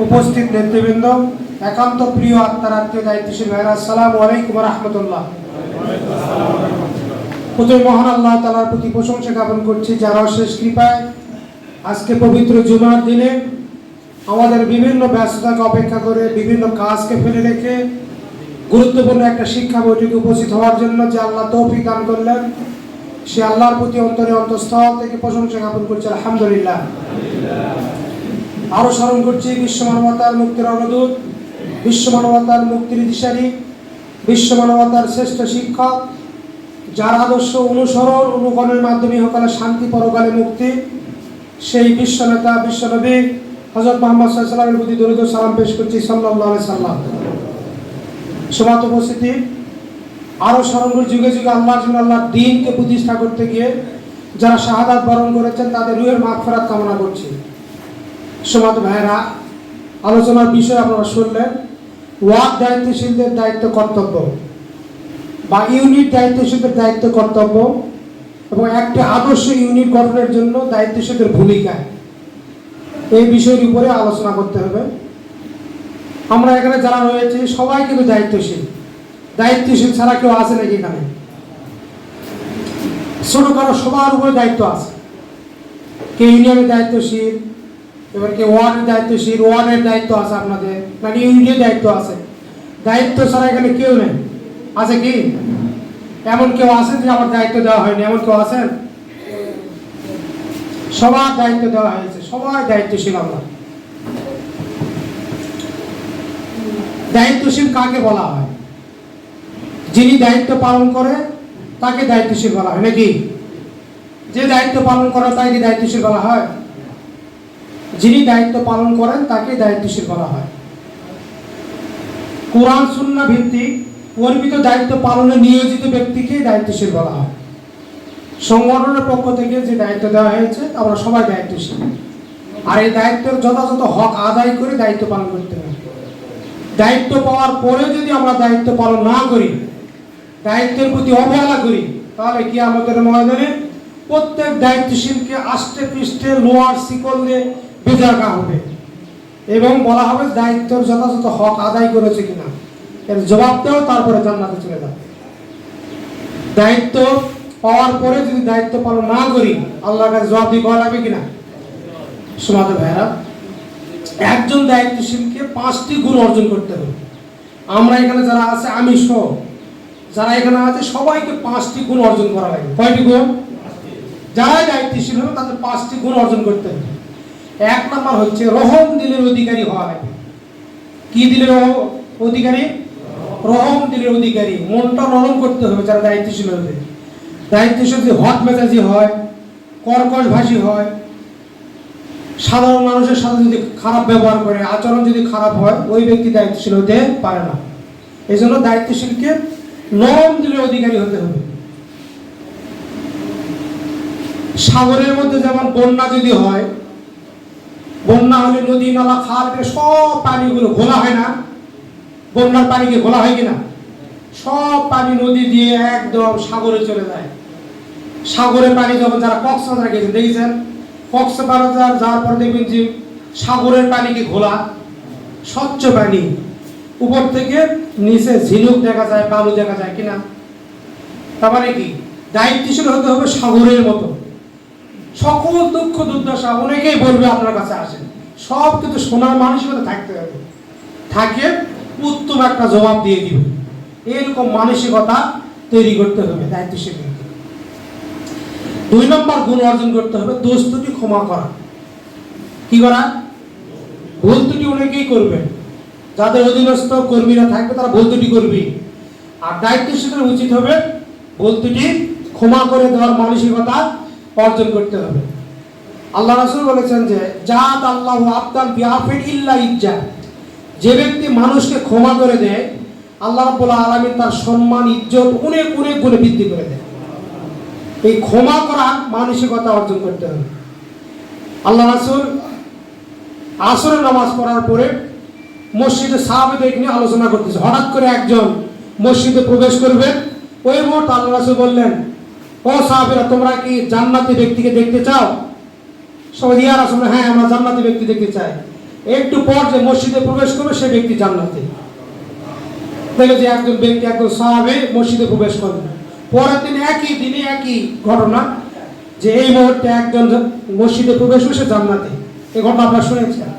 উপস্থিত নেতৃবৃন্দ, একান্ত প্রিয় আত্মার আত্মীয় দায়িত্বশীল ভাইরা, আসসালামু আলাইকুম ওয়া রাহমাতুল্লাহ। প্রথমে মহান আল্লাহ তাআলার প্রতি প্রশংসা জ্ঞাপন করছি, যার অশেষ কৃপায় আজকে পবিত্র জুমার দিনে আমাদের বিভিন্ন ব্যস্ততাকে অপেক্ষা করে, বিভিন্ন কাজকে ফেলে রেখে গুরুত্বপূর্ণ একটা শিক্ষা বৈঠকে উপস্থিত হওয়ার জন্য যে আল্লাহ তৌফিক দান করলেন, সে আল্লাহর প্রতি অন্তরে অন্তঃস্থল থেকে প্রশংসা জ্ঞাপন করছি, আলহামদুলিল্লাহ। আরো স্মরণ করছি বিশ্ব মানবতার মুক্তির অনুদূত, বিশ্ব মানবতার মুক্তির দিশারি, বিশ্ব মানবতার শ্রেষ্ঠ শিক্ষক, যার আদর্শ অনুসরণ অনুকরণের মাধ্যমে ইহকালে শান্তি পরকালে মুক্তি, সেই বিশ্ব নেতা বিশ্বনবী হযরত মুহাম্মদ সাল্লাল্লাহু আলাইহি ওয়াসাল্লামের প্রতি দরুদ ও সালাম পেশ করছি, সাল্লাল্লাহু আলাইহি সাল্লাম। সমাত উপস্থিতি, আরো স্মরণ করে যুগে যুগে আল্লাহর দ্বীনকে প্রতিষ্ঠা করতে গিয়ে যারা শাহাদাত বরণ করেছেন তাদের রূহের মাগফিরাত কামনা করছি। সমাত ভাইরা, আলোচনার বিষয় আপনারা শুনলেন, ওয়ার্ড দায়িত্বশীলদের দায়িত্ব কর্তব্য বা ইউনিট দায়িত্বশীলদের দায়িত্ব কর্তব্য এবং একটি আদর্শ ইউনিট গঠনের জন্য দায়িত্বশীলদের ভূমিকা, এই বিষয়ের উপরে আলোচনা করতে হবে। আমরা এখানে যারা রয়েছে সবাই কিন্তু দায়িত্বশীল। দায়িত্বশীল ছাড়া কেউ আছে নাকি এখানে? ছোট কারো সবার উপরে দায়িত্ব আছে। কে ইউনিয়নের দায়িত্বশীল, এবার কে ওয়ার্ডের দায়িত্বশীল, ওয়ার্ডের দায়িত্ব আছে আপনাদের, মানে ইউনিটের দায়িত্ব আছে। দায়িত্ব ছাড়া এখানে কেউ নেই, আছে কি? এমন কেউ আছেন যে আমার দায়িত্ব দেওয়া হয়নি, এমন কেউ আছেন? সবার দায়িত্ব দেওয়া হয়েছে, সবাই দায়িত্বশীল। আমরা দায়িত্বশীল কাকে বলা হয়? যিনি দায়িত্ব পালন করে তাকে দায়িত্বশীল বলা হয় নাকি? যে দায়িত্ব পালন করে তাকে দায়িত্বশীল বলা হয়? যিনি দায়িত্ব পালন করেন তাকে দায়িত্বশীল বলা হয়। কোরআন সুন্নাহ ভিত্তিক অর্পিত দায়িত্ব পালনে নিয়োজিত ব্যক্তিকে দায়িত্বশীল বলা হয়। সংগঠনের পক্ষ থেকে যে দায়িত্ব দেওয়া হয়েছে আমরা সবাই দায়িত্বশীল, আর এই দায়িত্বের যথাযথ হক আদায় করে দায়িত্ব পালন করতে হবে। দায়িত্ব পাওয়ার পরে যদি আমরা দায়িত্ব পালন না করি, দায়িত্বের প্রতি অবহেলা করি, তাহলে কিয়ামতের ময়দানে প্রত্যেক দায়িত্বশীলকে আষ্টে পৃষ্ঠে লোহার শিকল দিয়ে বেঁধে রাখা হবে এবং বলা হবে দায়িত্বের যথাযথ হক আদায় করেছে কিনা, এর জবাব দেও, তারপরে জান্নাতে চলে যাবে। দায়িত্ব পাওয়ার পরে যদি দায়িত্ব পালন না করি, আল্লাহর কাছে জবাব দিয়ে করা লাগবে কিনা? সমাজ ভাইরা, একজন দায়িত্বশীলকে 5টি গুণ অর্জন করতে হবে। আমরা এখানে যারা আছে, আমি সহ যারা এখানে আছে, সবাইকে 5টি গুণ অর্জন করা লাগবে। কয়টি গুণ? যারাই দায়িত্বশীল হবে তাদের 5টি গুণ অর্জন করতে হবে। 1 নম্বর হচ্ছে রহম দিলের অধিকারী হওয়া লাগবে। কি দিলের অধিকারী? রহম দিলের অধিকারী। মনটা নরম করতে হবে যারা দায়িত্বশীল হবে। দায়িত্বশীল যদি হট মেজাজি হয়, কর্কশ ভাষী হয়, সাধারণ মানুষের সাথে যদি খারাপ ব্যবহার করে, আচরণ যদি খারাপ হয়, ওই ব্যক্তি দায়িত্বশীল হতে পারে না। এই জন্য দায়িত্বশীলকে নরম দিলের অধিকারী হতে হবে। সাগরের মধ্যে যেমন বন্যা যদি হয়, বন্যা হলে নদী নালা খাল সব পানিগুলো ঘোলা হয় না? বন্যার পানিকে ঘোলা হয় কিনা? সব পানি নদী দিয়ে একদম সাগরে চলে যায়। সাগরের পানি যখন যারা কক্সবাজার গেছেন দেখেছেন, কক্সবাজার যাওয়ার পর দেখবেন যে সাগরের পানিকে ঘোলা, স্বচ্ছ পানি, উপর থেকে নিচে ঝিনুক দেখা যায়, বালু দেখা যায় কিনা? তার মানে কি? দায়িত্বশীল হতে হবে সাগরের মতো। সকল দুঃখ দুর্দশা অনেকেই বলবে আপনার কাছে আসেন, সব কিন্তু শোনার মানসিকতা থাকতে হবে, থাকে উত্তম একটা জবাব দিয়ে দিবে, এরকম মানসিকতা তৈরি করতে হবে দায়িত্বশীল। 2 নম্বর গুণ অর্জন করতে হবে দোষ ত্রুটি ক্ষমা করা। কি করা? ভুল ত্রুটি অনেকেই করবে, যাদের অধীনস্থ কর্মীরা থাকবে তারা ভুল ত্রুটি করবে, আর দায়িত্বশীলের উচিত হবে ভুল ত্রুটি ক্ষমা করে দেওয়ার মানসিকতা অর্জন করতে হবে। আল্লাহ রাসূল বলেছেন যে জাত আল্লাহু আবদান বিআফিন ইল্লা ইজ্জা, যে ব্যক্তি মানুষকে ক্ষমা করে দেয়, আল্লাহ রাব্বুল আলামিন তার সম্মান ইজ্জত অনেক অনেক গুণে বৃদ্ধি করে দেয়। এই ক্ষমা করা মানসিকতা অর্জন করতে হবে। আল্লাহ রাসূল আসরের নামাজ পড়ার পরে মসজিদে সাহাবাদের নিয়ে আলোচনা করতেছে। হঠাৎ করে একজন মসজিদে প্রবেশ করবে, ওই মুহূর্তে আল্লাহ রাসূল বললেন, ও সাহাবীরা, তোমরা কি জান্নাতি ব্যক্তিকে দেখতে চাও? সবাই ইয়া রাসূল, হ্যাঁ আমরা জান্নাতি ব্যক্তি দেখতে চাই। একটু পর যে মসজিদে প্রবেশ করবে সে ব্যক্তি জান্নাতি। দেখে যে একজন ব্যক্তি একজন সাহাবী মসজিদে প্রবেশ করলেন, পরের দিন একই দিনে একই ঘটনা যে এই মুহূর্তে একজন মসজিদে প্রবেশ করে সে জান্নাতি। এই ঘটনা আপনারা শুনেছেন।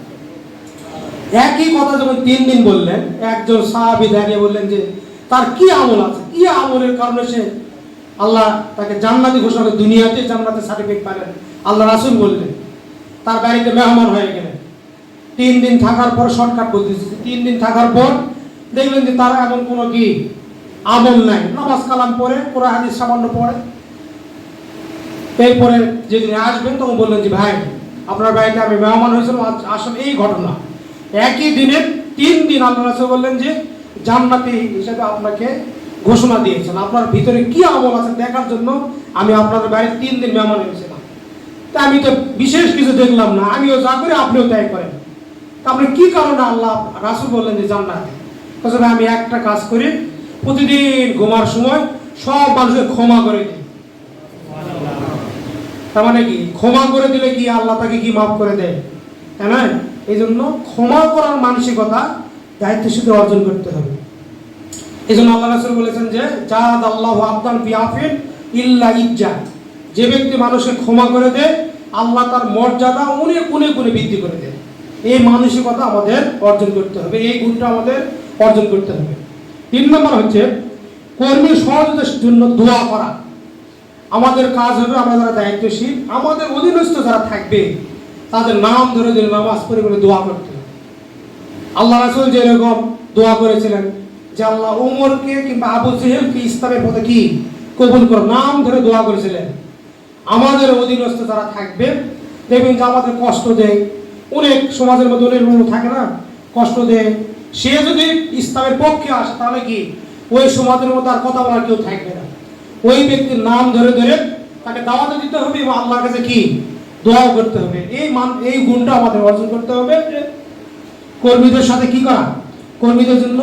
একই কথা যখন 3 দিন বললেন, একজন সাহাবী দাঁড়িয়ে বললেন যে তার কি আমল আছে, কি আমলের কারণে সে আল্লাহ তাকে জান্নাতি ঘোষণা করে, দুনিয়াতে জান্নাতের সার্টিফিকেট পাবেন। আল্লাহ রাসূল বললেন, তার বাড়িতে মেহমান হয়ে গেলেন। 3 দিন থাকার পর শর্টকাট বলতেছি, 3 দিন থাকার পর দেখলেন যে তার এমন কোনো কি আমল নাই, নামাজ কালাম পড়ে, কোরআন হাদিস সামান্য পড়ে। এরপরে যেদিন আসবেন তখন বললেন যে ভাই আপনার বাড়িতে আমি মেহমান হয়েছিলাম, আসলে এই ঘটনা। একই দিনে 3 দিন আল্লাহ রাসূল বললেন যে জান্নাতি হিসেবে আপনাকে ঘোষণা দিয়েছেন, আপনার ভিতরে কি আমল আছে দেখার জন্য আমি আপনার বাড়িতে 3 দিন মেহমান হয়েছিলাম। তা আমি তো বিশেষ কিছু দেখলাম না, আমিও যা করি আপনিও তাই করেন। তা আপনি কি কারণে আল্লাহ রাসূল বললেন যে জান্নাতি? তবে আমি একটা কাজ করি, প্রতিদিন ঘুমার সময় সব মানুষকে ক্ষমা করে দিই। তার মানে কি, ক্ষমা করে দিলে কি আল্লাহ তাকে কি মাফ করে দেয়, তাই না? এই জন্য ক্ষমা করার মানসিকতা দায়িত্বশীল অর্জন করতে হবে। এই জন্য আল্লাহ রাসূল বলেছেন যে জাদ আল্লাহু আবদান বিআফিন ইল্লা ইজ্জা, যে ব্যক্তি মানুষকে ক্ষমা করে দেয় আল্লাহ তার মর্যাদা অনেক অনেক গুণে বৃদ্ধি করে দেয়। এই মানসিকতা আমাদের অর্জন করতে হবে, এই গুণটা আমাদের অর্জন করতে হবে। 3 নম্বর হচ্ছে কর্মী সহযোগিতার জন্য দোয়া করা। আমাদের কাজ হবে, আমরা যারা দায়িত্বশীল, আমাদের অধীনস্থ যারা থাকবে তাদের নাম ধরে ধরে নামাজ পড়ে করে দোয়া করতে হবে। আল্লাহ রাসূল যেরকম দোয়া করেছিলেন যে আল্লাহ ওমরকে কিংবা আবু জেহেলকে ইসলামের পথে কি কবুল করো, নাম ধরে দোয়া করেছিলেন। আমাদের অধীনস্থ যারা থাকবে দেখবেন যে আমাদের কষ্ট দেয়, অনেক সমাজের মধ্যে অনেক লোক থাকে না, কষ্ট দেয়। সে যদি ইসলামের পক্ষে আসে তাহলে কি ওই সমাজের মধ্যে আর কথা বলার কেউ থাকবে না। ওই ব্যক্তির নাম ধরে ধরে তাকে দাওয়াত দিতে হবে এবং আল্লাহর কাছে কি দোয়া করতে হবে। এই গুণটা আমাদের অর্জন করতে হবে। কর্মীদের সাথে কি করা, কর্মীদের জন্য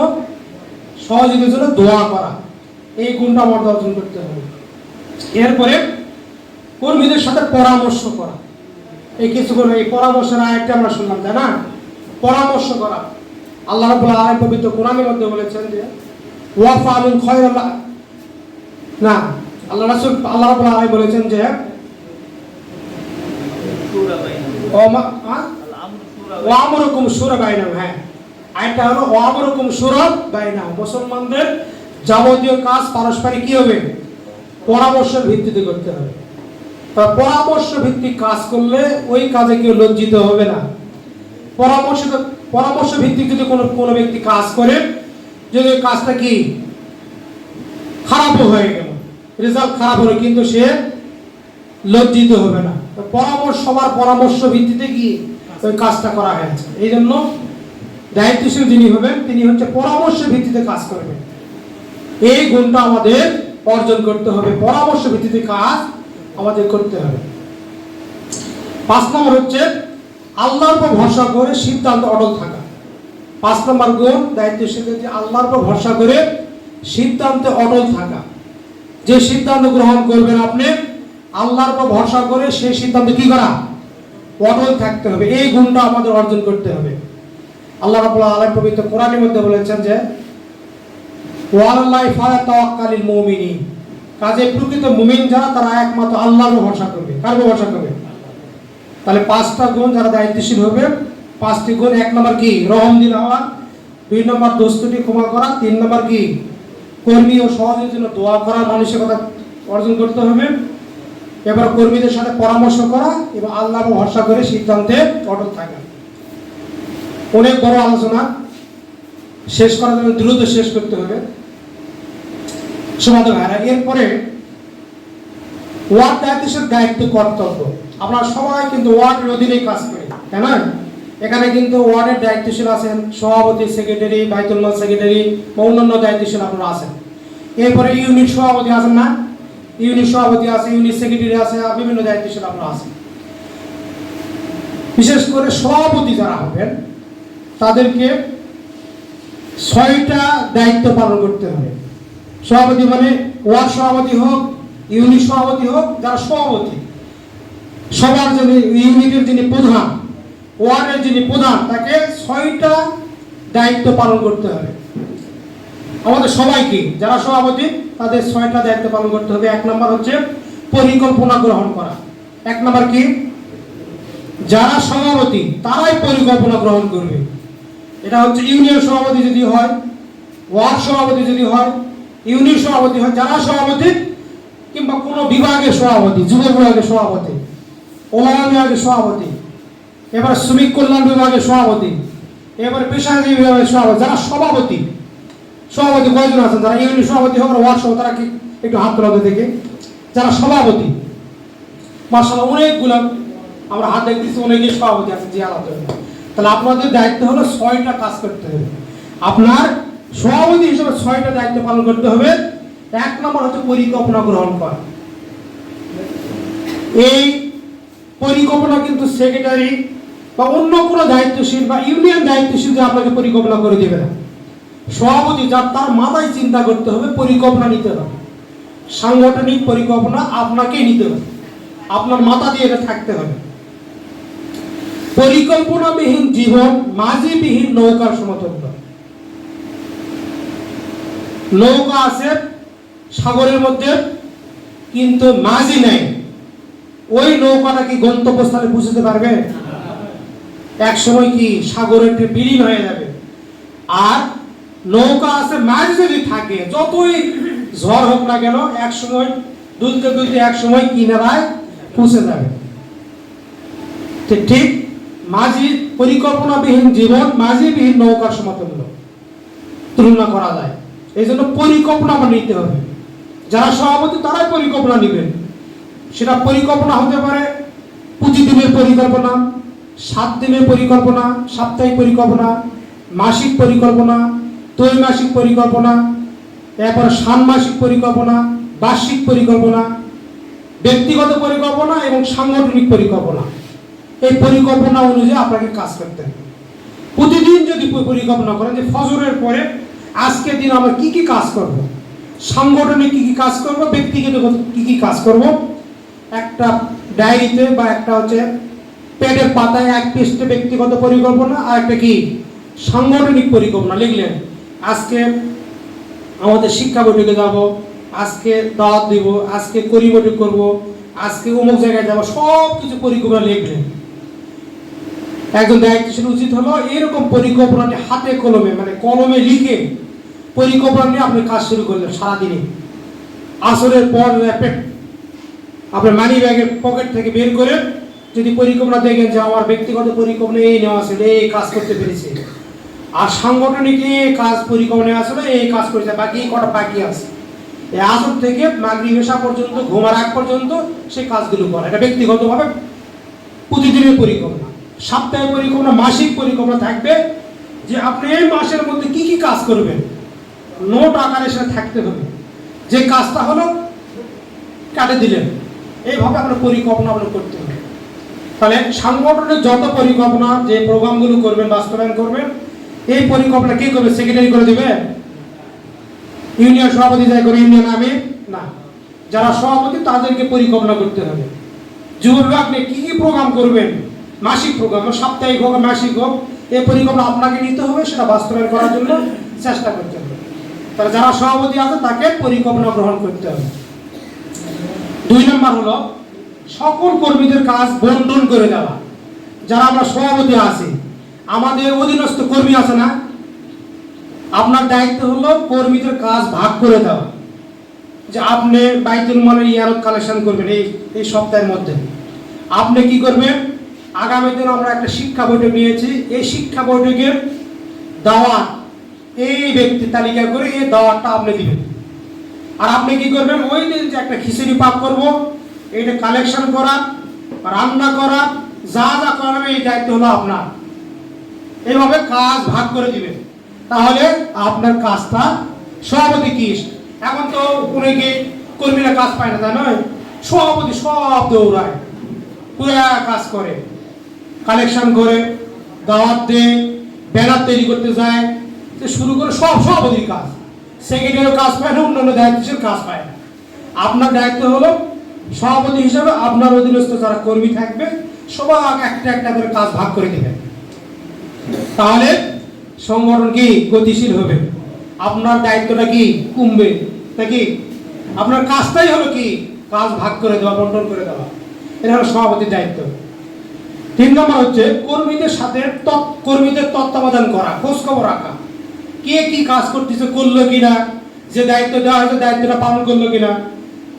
সহযোগীদের জন্য দোয়া করা, এই গুণটা আমাদের অর্জন করতে হবে। এরপরে কর্মীদের সাথে পরামর্শ করা। এই কিছুক্ষণ এই পরামর্শের আয়াতটা আমরা শুনলাম, তাই না? পরামর্শ করা। আল্লাহ রাব্বুল আলামিন পবিত্র কোরআনের মধ্যে বলেছেন যে ওয়াফালুল খায়রা, না আল্লাহ রাসূল আল্লাহ রাব্বুল আলামিন বলেছেন যে ওয়ামরুকুম শুরা বাইনাহুম। হ্যাঁ, আয়াতটা হলো ওয়ামরুকুম শুরা বাইনাহুম। মুসলমানদের যাবতীয় কাজ পারস্পরিক কি হবে, পরামর্শের ভিত্তিতে করতে হবে। পরামর্শ ভিত্তিক কাজ করলে ওই কাজে কেউ লজ্জিত হবে না। পরামর্শ ভিত্তিক যদি কোনো ব্যক্তি কাজ করে, যদি কাজটা কি খারাপও হয়ে গেল, রেজাল্ট খারাপ হলো, কিন্তু সে লজ্জিত হবে না। সবার পরামর্শ ভিত্তিতে কি ওই কাজটা করা হয়েছে। এই জন্য দায়িত্বশীল যিনি হবেন তিনি হচ্ছে পরামর্শ ভিত্তিতে কাজ করবেন। এই গুণটা আমাদের অর্জন করতে হবে, পরামর্শ ভিত্তিতে কাজ আমাদের করতে হবে। 5 নম্বর হচ্ছে আল্লাহর উপর ভরসা করে সিদ্ধান্ত অটল থাকা। 5 নম্বর গুণ দায়িত্বশীলদের যে আল্লাহর উপর ভরসা করে সিদ্ধান্তে অটল থাকা। যে সিদ্ধান্ত গ্রহণ করবেন আপনি আল্লাহর উপর ভরসা করে সেই সিদ্ধান্ত কি করা, অটল থাকতে হবে। এই গুণটা আমাদের অর্জন করতে হবে। আল্লাহ রাব্বুল আলামিন পবিত্র কোরআনের মধ্যে বলেছেন যে ওয়ালাল্লাহি ফাতাওয়াক্কালিল মুমিনিন, কাজে প্রকৃত মুমিন যারা তারা একমাত্র আল্লাহর উপর ভরসা করবে। কার উপর ভরসা করবে? তাহলে 5টা গুণ যারা দায়িত্বশীল হবে, 5টি গুণ। 1 নম্বর কি, রহম দিল হওয়া। 2 নম্বর দোস্তুটি ক্ষমা করা। 3 নম্বর কি, কর্মী ও সহযোগীদের জন্য দোয়া করার মানসিকতা অর্জন করতে হবে। এবার কর্মীদের সাথে পরামর্শ করা এবং আল্লাহর উপর ভরসা করে সিদ্ধান্তে অটল থাকা। অনেক বড় আলোচনা, শেষ করার জন্য দ্রুত শেষ করতে হবে। সমাধান হয়। এরপরে ওয়ার্ড দায়িত্বের দায়িত্ব কর্তব্য। আমরা সবাই কিন্তু ওয়ার্ডের অধীনে কাজ করি, তাই না? এখানে কিন্তু ওয়ার্ডের দায়িত্বশীল আছেন, সভাপতি, সেক্রেটারি, বাইতুল মাল সেক্রেটারি বা অন্যান্য দায়িত্বশীল আপনারা আছেন। এরপরে ইউনিট সভাপতি আছেন না, ইউনিট সভাপতি আছে, ইউনিট সেক্রেটারি আছে, বিভিন্ন দায়িত্বশীল আপনারা আছেন। বিশেষ করে সভাপতি যারা হবেন তাদেরকে 6টা দায়িত্ব পালন করতে হবে। সভাপতি মানে ওয়ার্ড সভাপতি হোক, ইউনিট সভাপতি হোক, যারা সভাপতি, সবার যিনি ইউনিটের যিনি প্রধান ওয়ার্ডের যিনি প্রধান তাকে 6টা দায়িত্ব পালন করতে হবে। আমাদের সবাইকে যারা সভাপতি তাদের 6টা দায়িত্ব পালন করতে হবে। 1 নম্বর হচ্ছে পরিকল্পনা গ্রহণ করা। 1 নম্বর কি? যারা সভাপতি তারাই পরিকল্পনা গ্রহণ করবে। এটা হচ্ছে ইউনিয়ন সভাপতি যদি হয়, ওয়ার্ড সভাপতি যদি হয়, ইউনিয়ন সভাপতি হয়, যারা সভাপতি কিংবা কোনো বিভাগের সভাপতি, যুব বিভাগের সভাপতি, ওলামা বিভাগের সভাপতি, এবার শ্রমিক কল্যাণ বিভাগের সভাপতি, এবার পেশাজীবী বিভাগের সভাপতি, যারা সভাপতি কয়জন আছেন যারা ইউনিয়ন সভাপতি হোক, ওয়ার্ড সভাপতি, তারা কি একটু হাত তোলা থেকে যারা সভাপতি? মাশাআল্লাহ অনেকগুলো আমরা হাত দেখতেছি, অনেকেই সভাপতি আছেন। জি আলহামদুলিল্লাহ। তাহলে আপনাদের দায়িত্ব হলো 6টা কাজ করতে হবে। আপনার সভাপতি হিসেবে 6টা দায়িত্ব পালন করতে হবে। 1 নম্বর হচ্ছে পরিকল্পনা গ্রহণ করা। এই পরিকল্পনা কিন্তু সেক্রেটারি বা অন্য কোনো দায়িত্বশীল বা ইউনিয়ন দায়িত্বশীল যে আপনাকে পরিকল্পনা করে দেবে না। সভাপতি যার তার মাথায় চিন্তা করতে হবে, পরিকল্পনা নিতে হবে। সাংগঠনিক পরিকল্পনা আপনাকেই নিতে হবে, আপনার মাথা দিয়ে এটা থাকতে হবে। পরিকল্পনাবিহীন জীবন মাঝিবিহীন নৌকার সমতুল্য। নৌকা আছে সাগরের মধ্যে কিন্তু মাঝি নাই, ওই নৌকাটা কি গন্তব্যস্থলে পৌঁছতে পারবে? এক সময় কি সাগরের বিলীন হয়ে যাবে। আর নৌকা আছে মাঝি যদি থাকে, যতই ঝড় হোক না কেন, এক সময় দুলতে দুলতে এক সময় কিনারায় পৌঁছে যাবে। ঠিক মাঝি পরিকল্পনাবিহীন জীবন মাঝিবিহীন নৌকার সমতুল্য তুলনা করা যায়। এই জন্য পরিকল্পনা নিতে হবে। যারা সভাপতি তারাই পরিকল্পনা নেবেন। সেটা পরিকল্পনা হতে পারে প্রতিদিনের পরিকল্পনা, 7 দিনের পরিকল্পনা, সাপ্তাহিক পরিকল্পনা, মাসিক পরিকল্পনা, ত্রৈমাসিক পরিকল্পনা, এরপর ষান্মাসিক পরিকল্পনা, বার্ষিক পরিকল্পনা, ব্যক্তিগত পরিকল্পনা এবং সাংগঠনিক পরিকল্পনা। এই পরিকল্পনা অনুযায়ী আপনাকে কাজ করতে হবে। প্রতিদিন যদি পরিকল্পনা করেন যে ফজরের পরে আজকের দিন আমরা কি কি কাজ করব, সাংগঠনিক কি কি কাজ করব, ব্যক্তিগত কি কি কাজ করব, একটা ডায়েরিতে বা একটা হচ্ছে পেডের পাতায় 1 পৃষ্ঠা ব্যক্তিগত পরিকল্পনা আর একটা কি সাংগঠনিক পরিকল্পনা লিখলেন। আজকে আমাদের শিক্ষা বৈঠকে যাব, আজকে দাওয়াত দিব, আজকে করি বৈঠক করব, আজকে অমুক জায়গায় যাব, সব কিছু পরিকল্পনা লিখলেন। একজন দায়িত্বশীল উচিত হলো এরকম পরিকল্পনাটি হাতে কলমে মানে কলমে লিখে পরিকল্পনা নিয়ে আপনি কাজ শুরু করলেন। সারাদিনে আসরের পর আপনার মানি ব্যাগের পকেট থেকে বের করে যদি পরিকল্পনা দেখেন যে আমার ব্যক্তিগত পরিকল্পনা এই নেওয়া ছিল, এই কাজ করতে পেরেছে, আর সাংগঠনিক কাজ পরিকল্পনা আসলে এই কাজ করেছে, বাকি কটা বাকি আছে, এই আসর থেকে মাগরিব এশা পর্যন্ত ঘুমার আগ পর্যন্ত সেই কাজগুলো করা। এটা ব্যক্তিগতভাবে প্রতিদিনের পরিকল্পনা। সাপ্তাহিক পরিকল্পনা, মাসিক পরিকল্পনা থাকবে যে আপনি এই মাসের মধ্যে কি কি কাজ করবেন, নোট আকারে সেটা থাকতে হবে। যে কাজটা হলো কাটে দিলেন, এইভাবে আপনার পরিকল্পনা আপনার করতে হবে। তাহলে সাংগঠনিক যত পরিকল্পনা যে প্রোগ্রামগুলো করবেন, বাস্তবায়ন করবেন, এই পরিকল্পনা কে করবে? সেক্রেটারি করে দিবে? ইউনিয়ন সভাপতি যাই করে ইউনিয়ন আমি না, যারা সভাপতি তাদেরকে পরিকল্পনা করতে হবে। যুব বিভাগ নিয়ে কি কি প্রোগ্রাম করবেন, মাসিক প্রোগ্রাম, সাপ্তাহিক হোক মাসিক হোক, এই পরিকল্পনা আপনাকে নিতে হবে, সেটা বাস্তবায়ন করার জন্য চেষ্টা করতে হবে। তাহলে যারা সভাপতি আছে তাকে পরিকল্পনা গ্রহণ করতে হবে। 2 নম্বর হলো সকল কর্মীদের কাজ বন্টন করে দেওয়া। যারা আমরা সভাপতি আছি, আমাদের অধীনস্থ কর্মী আছে না, আপনার দায়িত্ব হলো কর্মীদের কাজ ভাগ করে দেওয়া। যে আপনি বাইতুল মালের ইয়ারত কালেকশন করবেন এই সপ্তাহের মধ্যে, আপনি কি করবেন? আগামী দিন আমরা একটা শিক্ষা বৈঠক নিয়েছি, এই শিক্ষা বৈঠকের দাওয়াত এই ব্যক্তি তালিকা করে এই দাওয়াতটা আপনি দিবেন। আর আপনি কি করবেন? ওই দিন যে একটা খিচুড়ি পাক করব, এইটা কালেকশন করা, রান্না করা, যা যা করাবে এই দায়িত্ব হলো আপনার। এইভাবে কাজ ভাগ করে দিবেন, তাহলে আপনার কাজটা সভাপতি কি। এখন তো অনেকে কর্মীরা কাজ পায় না, তাই নয়, সভাপতি সব দৌড়ায়, পুরা কাজ করে, কালেকশন করে, দাওয়াত দেয়, ব্যানার তৈরি করতে যায়, শুরু করে সব সভাপতির কাজ। সেক্রেটারিও কাজ পায় না, অন্যান্য দায়িত্বশীল কাজ পায় না। আপনার দায়িত্ব হলো সভাপতি হিসাবে আপনার অধীনস্থ যারা কর্মী থাকবে সবাই একটা একটা করে কাজ ভাগ করে দিবেন, তাহলে সংগঠন কি গতিশীল হবে, আপনার দায়িত্বটা কি কমবে নাকি? আপনার কাজটাই হলো কি কাজ ভাগ করে দেওয়া, বন্টন করে দেওয়া, এটা হলো সভাপতির দায়িত্ব। 3 নম্বর হচ্ছে কর্মীদের সাথে কর্মীদের তত্ত্বাবধান করা, খোঁজ খবর রাখা, কে কি কাজ করতেছে, করলো কিনা, যে দায়িত্ব দেওয়া হয়েছে দায়িত্বটা পালন করলো কিনা।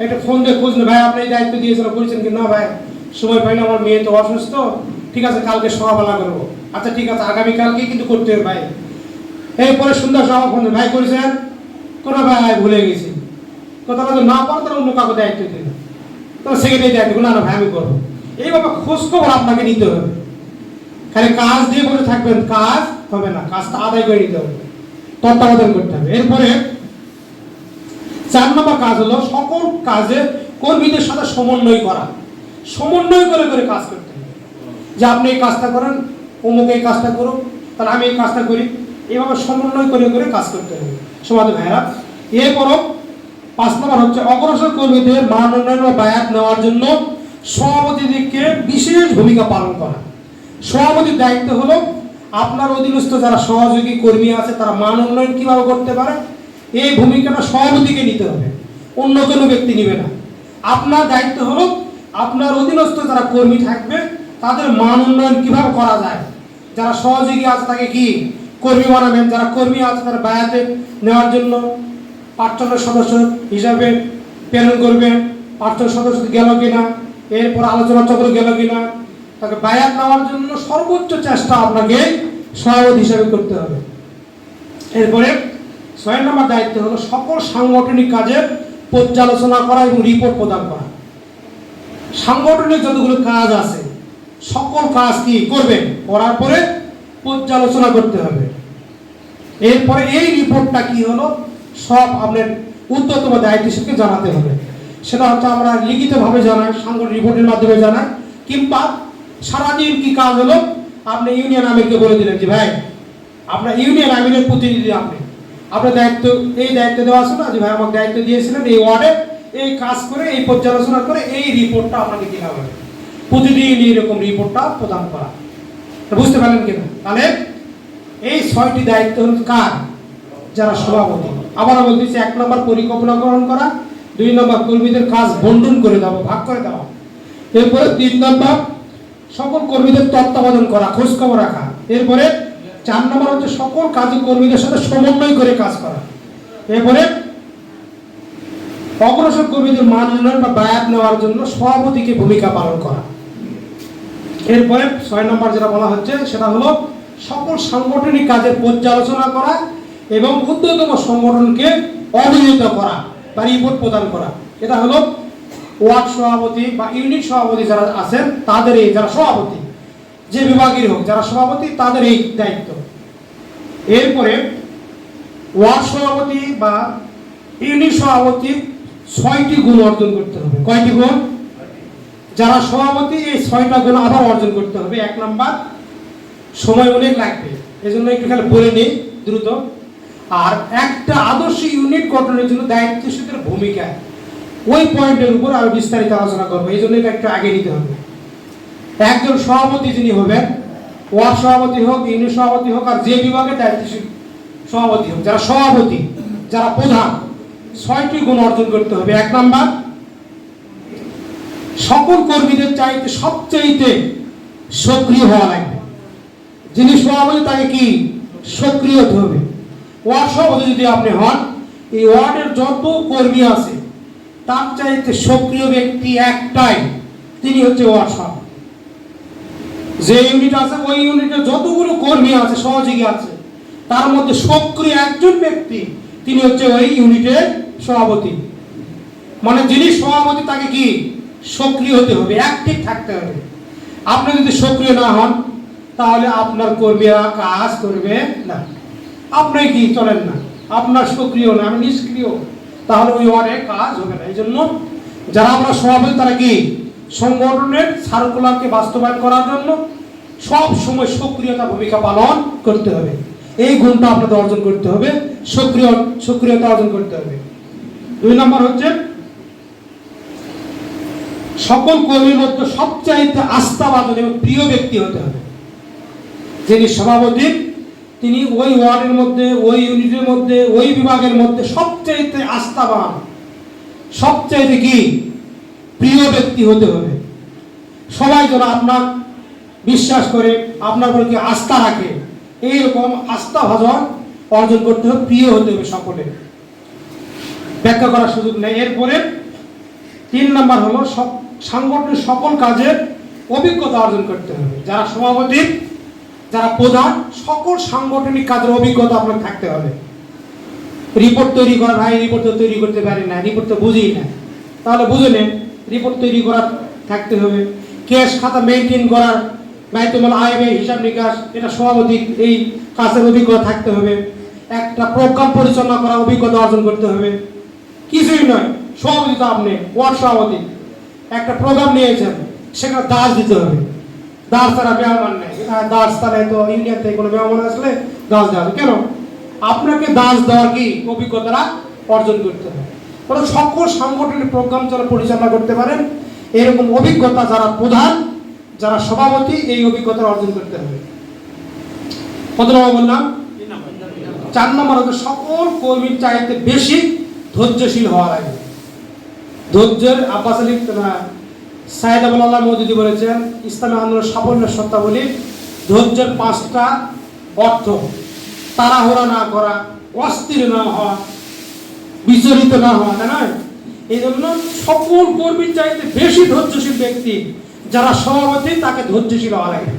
একটা ফোন দিয়ে খোঁজ নেই, ভাই আপনি এই দায়িত্ব দিয়েছেন করেছেন কি না, ভাই সময় পাই না, আমার মেয়ে তো অসুস্থ, ঠিক আছে কালকে সকালবেলা করবো, আচ্ছা ঠিক আছে আগামীকালকে কিন্তু করতে হবে ভাই। এরপরে সুন্দর সভা ফোন ভাই করেছেন কোনো, ভাই ভুলে গেছি, কথা বলতে না পারো তারা অন্য কাউকে দায়িত্ব দিল, তোমার সেক্রেটারি দায়িত্ব না, না ভাই আমি করবো। এইভাবে খোঁজ খবর আপনাকে নিতে হবে, খালি কাজ দিয়ে বসে থাকবেন কাজ হবে না, কাজটা আদায় করে নিতে হবে, তত্ত্বাবধান করতে হবে। এরপরে 4 নম্বর কাজ হলো সকল কাজে কর্মীদের সাথে সমন্বয় করা, সমন্বয় করে করে কাজ করতে হবে, যে আপনি এই কাজটা করেন, অমুক এই কাজটা করুন, তাহলে আমি এই কাজটা করি, এইভাবে সমন্বয় করে করে কাজ করতে হবে সমাজ ভাইরা। এরপরও 5 নম্বর হচ্ছে অগ্রসর কর্মীদের মান উন্নয়ন ও বায়াত নেওয়ার জন্য সভাপতিদেরকে বিশেষ ভূমিকা পালন করা। সভাপতির দায়িত্ব হলো আপনার অধীনস্থ যারা সহযোগী কর্মী আছে তারা মান উন্নয়ন কিভাবে করতে পারে, এই ভূমিকাটা সভাপতিকে নিতে হবে, অন্য কোনো ব্যক্তি নেবে না। আপনার দায়িত্ব হলো আপনার অধীনস্থ যারা কর্মী থাকবে তাদের মান উন্নয়ন কিভাবে করা যায়, যারা সহযোগী আছে তাকে কি কর্মী বানাবেন, যারা কর্মী আছে তারা বায়াতে নেওয়ার জন্য প্রাক্তনের সদস্য হিসাবে প্রেরণ করবেন, প্রাক্তন সদস্য গেল কিনা, এরপর আলোচনা চক্র গেল কিনা, তাকে বায়াত নেওয়ার জন্য সর্বোচ্চ চেষ্টা আপনাকে সভাপতি হিসাবে করতে হবে। এরপরে 6 নম্বর দায়িত্ব হলো সকল সাংগঠনিক কাজের পর্যালোচনা করা এবং রিপোর্ট প্রদান করা। সাংগঠনিক যতগুলো কাজ আছে সকল কাজ কি করবেন, করার পরে পর্যালোচনা করতে হবে। এরপরে এই রিপোর্টটা কি হলো সব আপনার ঊর্ধ্বতম দায়িত্বশীলকে জানাতে হবে, সেটা হচ্ছে আমরা লিখিতভাবে জানাই, সাংগঠনিক রিপোর্টের মাধ্যমে জানাই, কিংবা সারাদিন কি কাজ হলো আপনি ইউনিয়ন আমিরকে বলে দিলেন যে ভাই আপনার ইউনিয়ন আমিরের প্রতিনিধি, আপনার দায়িত্ব এই দায়িত্ব দেওয়া আছে না, যে ভাই আমাকে দায়িত্ব দিয়েছিলেন এই ওয়ার্ডে এই কাজ করে এই পর্যালোচনা করে এই রিপোর্টটা আপনাকে দিতে হবে, প্রতিদিন এইরকম রিপোর্টটা প্রদান করা। বুঝতে পারলেন কিনা? তাহলে এই 6টি দায়িত্ব হল কার, যারা সভাপতি। আবার বলতেছি 1 নম্বর পরিকল্পনা গ্রহণ করা, 2 নম্বর কর্মীদের কাজ বন্টন করে দেওয়া, ভাগ করে দেওয়া, এরপরে 3 নম্বর সকল কর্মীদের তত্ত্বাবধান করা, খোঁজ খবর রাখা, এরপরে 4 নম্বর হচ্ছে সকল কাজে কর্মীদের সাথে সমন্বয় করে কাজ করা, এরপরে অগ্রসর কর্মীদের মান উন্নয়ন বা বায়াত নেওয়ার জন্য সভাপতিকে ভূমিকা পালন করা। এরপরে 6 নম্বর যেটা বলা হচ্ছে সেটা হলো সকল সাংগঠনিক কাজের পর্যালোচনা করা এবং ঊর্ধ্বতম সংগঠনকে অবহিত করা বা রিপোর্ট প্রদান করা। এটা হলো ওয়ার্ড সভাপতি বা ইউনিট সভাপতি যারা আছেন তাদের এই, যারা সভাপতি যে বিভাগের হোক যারা সভাপতি তাদের এই দায়িত্ব। এরপরে ওয়ার্ড সভাপতি বা ইউনিট সভাপতি 6টি গুণ অর্জন করতে হবে। কয়টি গুণ? যারা সভাপতি এই 6টা গুণ আবার অর্জন করতে হবে। 1 নম্বর সময় অনেক লাগবে, এজন্য একটু খালি বলে নিই দ্রুত। আর একটা আদর্শ ইউনিট গঠনের জন্য দায়িত্বশীলদের ভূমিকা, ওই পয়েন্টের উপর আরো বিস্তারিত আলোচনা করবো, এই জন্য এটা একটু আগে নিতে হবে। একজন সভাপতি যিনি হবেন, ওয়ার্ড সভাপতি হোক, ইউনিট সভাপতি হোক, আর যে বিভাগের দায়িত্বশীল সভাপতি হোক, যারা সভাপতি, যারা প্রধান, 6টি গুণ অর্জন করতে হবে। 1 নম্বর সকল কর্মীদের চাইতে সবচেয়ে সক্রিয় হওয়া লাগবে। যিনি সভাপতি তাকে কি সক্রিয় হতে হবে। ওয়ার্ড সভাপতি যদি আপনি হন, এই ওয়ার্ডের যত কর্মী আছে তার চাইতে সক্রিয় ব্যক্তি একটাই, তিনি হচ্ছে ওয়ার্ড সভাপতি। যে ইউনিট আছে ওই ইউনিটের যতগুলো কর্মী আছে, সহযোগী আছে, তার মধ্যে সক্রিয় একজন ব্যক্তি, তিনি হচ্ছে ওই ইউনিটের সভাপতি। মানে যিনি সভাপতি তাকে কি সক্রিয় হতে হবে, অ্যাক্টিভ থাকতে হবে। আপনি যদি সক্রিয় না হন তাহলে আপনার কর্মীরা কাজ করবে না, আপনি কি চলেন না, আপনার সক্রিয় না, আমি নিষ্ক্রিয়, তাহলে ওই ওয়ার্ডে কাজ হবে না। এই জন্য যারা আমরা সভাপতি তারা কি সংগঠনের সার্কুলারকে বাস্তবায়ন করার জন্য সব সময় সক্রিয়তা ভূমিকা পালন করতে হবে। এই গুণটা আপনাদের অর্জন করতে হবে, সক্রিয়তা অর্জন করতে হবে। 2 নম্বর হচ্ছে সকল কর্মীর মধ্যে সবচাইতে আস্থাবাদন এবং প্রিয় ব্যক্তি হতে হবে। যিনি সভাপতি তিনি ওই ওয়ার্ডের মধ্যে, ওই ইউনিটের মধ্যে, ওই বিভাগের মধ্যে সবচাইতে আস্থাবান, সবচাইতে কি প্রিয় ব্যক্তি হতে হবে। সবাই যেন আপনার বিশ্বাস করে, আপনার প্রতি আস্থা রাখে, এইরকম আস্থাভাজন অর্জন করতে হবে, প্রিয় হতে হবে সকলে। ব্যাখ্যা করার সুযোগ নেই। এরপরে 3 নম্বর হলো সাংগঠনিক সকল কাজের অভিজ্ঞতা অর্জন করতে হবে। যারা সভাপতি, যারা প্রধান, সকল সাংগঠনিক কাজের অভিজ্ঞতা আপনার থাকতে হবে। রিপোর্ট তৈরি করা, ভাই রিপোর্ট তো তৈরি করতে পারি না, রিপোর্ট তো বুঝি না, তাহলে বুঝে নেন, রিপোর্ট তৈরি করার থাকতে হবে। ক্যাশ খাতা মেনটেন করার, ব্যয়তমাল আয় ব্যয় হিসাব নিকাশ, এটা সভাপতি এই কাজের অভিজ্ঞতা থাকতে হবে। একটা প্রোগ্রাম পরিচালনা করার অভিজ্ঞতা অর্জন করতে হবে। কিছুই নয়, সভাপতি তো আপনি, ওয়ার্ড সভাপতি, একটা প্রোগ্রাম নিয়েছেন, সেখানে দাস দিতে হবে। দাস ছাড়া মেহমান নেই। দাস তাহলে তো ইউনিয়ন থেকে কোনো মেহমান আসলে দাস দেওয়া হবে কেন? আপনাকে দাস দেওয়ার কি অভিজ্ঞতাটা অর্জন করতে হবে। সকল সাংগঠনিক প্রোগ্রাম যারা পরিচালনা করতে পারেন, এরকম অভিজ্ঞতা যারা প্রধান, যারা সভাপতি, এই অভিজ্ঞতা অর্জন করতে হবে। কত নম্বর বললাম? 4 নম্বর হচ্ছে সকল কর্মীর চাইতে বেশি ধৈর্যশীল হওয়া লাগে। ধৈর্যের আব্বাস আলী সাইয়েদ আবুল্লাহ মওদুদি বলেছেন, ইসলামী আন্দোলনের সাফল্যের শর্তাবলী, ধৈর্যের 5টা অর্থ: তাড়াহুড়া না করা, অস্থির না হওয়া, বিচলিত না হওয়া, তাই নয়? এই জন্য সকল কর্মীর চাইতে বেশি ধৈর্যশীল ব্যক্তি যারা সভাপতি, তাকে ধৈর্যশীল হওয়া লাগে।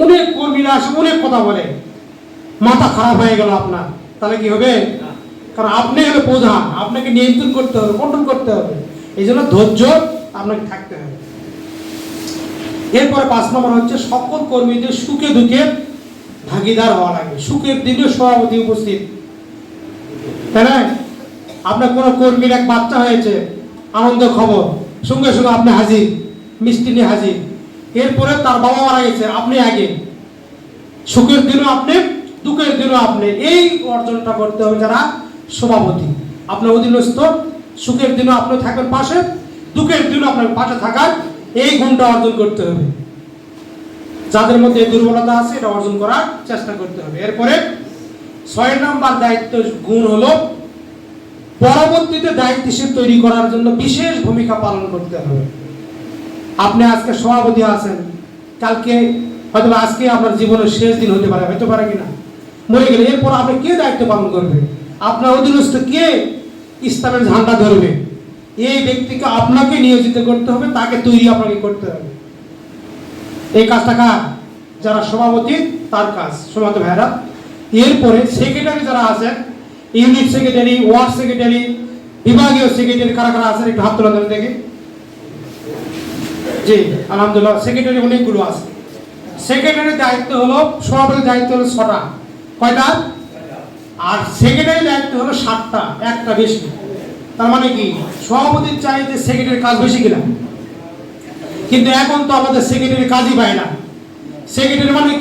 অনেক কর্মীরা আসে, অনেক কথা বলে, মাথা খারাপ হয়ে গেল আপনার, তাহলে কি হবে? কারণ আপনি হলো প্রধান, আপনাকে নিয়ন্ত্রণ করতে হবে, কন্ট্রোল করতে হবে। এই জন্য ধৈর্য আপনাকে থাকতে হবে। এরপরে 5 নম্বর হচ্ছে সকল কর্মীদের সুখে দুঃখে ভাগিদার হওয়া লাগে। সুখের দিনে সভাপতি উপস্থিত, তাই না? আপনার কোনো কর্মীর এক বাচ্চা হয়েছে, আনন্দ খবর, সঙ্গে সঙ্গে আপনি হাজির, মিষ্টি নিয়ে হাজির। এরপরে তার বাবা মারা গেছে, আপনি আগে। সুখের দিনও আপনি, দুঃখের দিনও আপনি। এই অর্জনটা করতে হবে যারা সভাপতি। আপনার অধীনস্থ, সুখের দিনও আপনি থাকবেন পাশে, দুঃখের দিনও আপনার পাশে থাকার এই গুণটা অর্জন করতে হবে। যাদের মধ্যে এই দুর্বলতা আছে, এটা অর্জন করার চেষ্টা করতে হবে। এরপরে 6 নম্বর দায়িত্ব গুণ হলো পরবর্তীতে দায়িত্বশীল তৈরি করার জন্য বিশেষ ভূমিকা পালন করতে হবে। আপনি আজকে সভাপতি আছেন, কালকে হয়তো আজকে আপনার জীবনের শেষ দিন হতে পারে, হতে পারে কিনা, মরে গেলে এরপর আপনি কে দায়িত্ব পালন করবে? আপনার অধীনস্থ কে ইসলামের ঝান্ডা ধরবে? এই ব্যক্তিকে আপনাকে নিয়োজিত করতে হবে, তাকে তৈরি আপনাকে করতে হবে। এই কাজটা কার? যারা সভাপতি, তার কাজ। সমাজ ভাইরা, এরপরে সেক্রেটারি যারা আছেন, ইউনিট সেক্রেটারি, ওয়ার্ড সেক্রেটারি, বিভাগীয় সেক্রেটারি, কারা কারা আছেন একটু হাত তোলা দেন দেখি। জি আলহামদুলিল্লাহ, সেক্রেটারি অনেকগুলো আছে। সেক্রেটারির দায়িত্ব হলো, সভাপতির দায়িত্ব হলো 6টা। কয়টা? আর সেক্রেটারির দায়িত্ব হলো 7টা, একটা বেশি। তার মানে কি সভাপতির চাইতে সেক্রেটারির কাজ বেশি কিনা? কিন্তু এখন তো আমাদের সেক্রেটারি কাজই পায় না। সেক্রেটারি মানে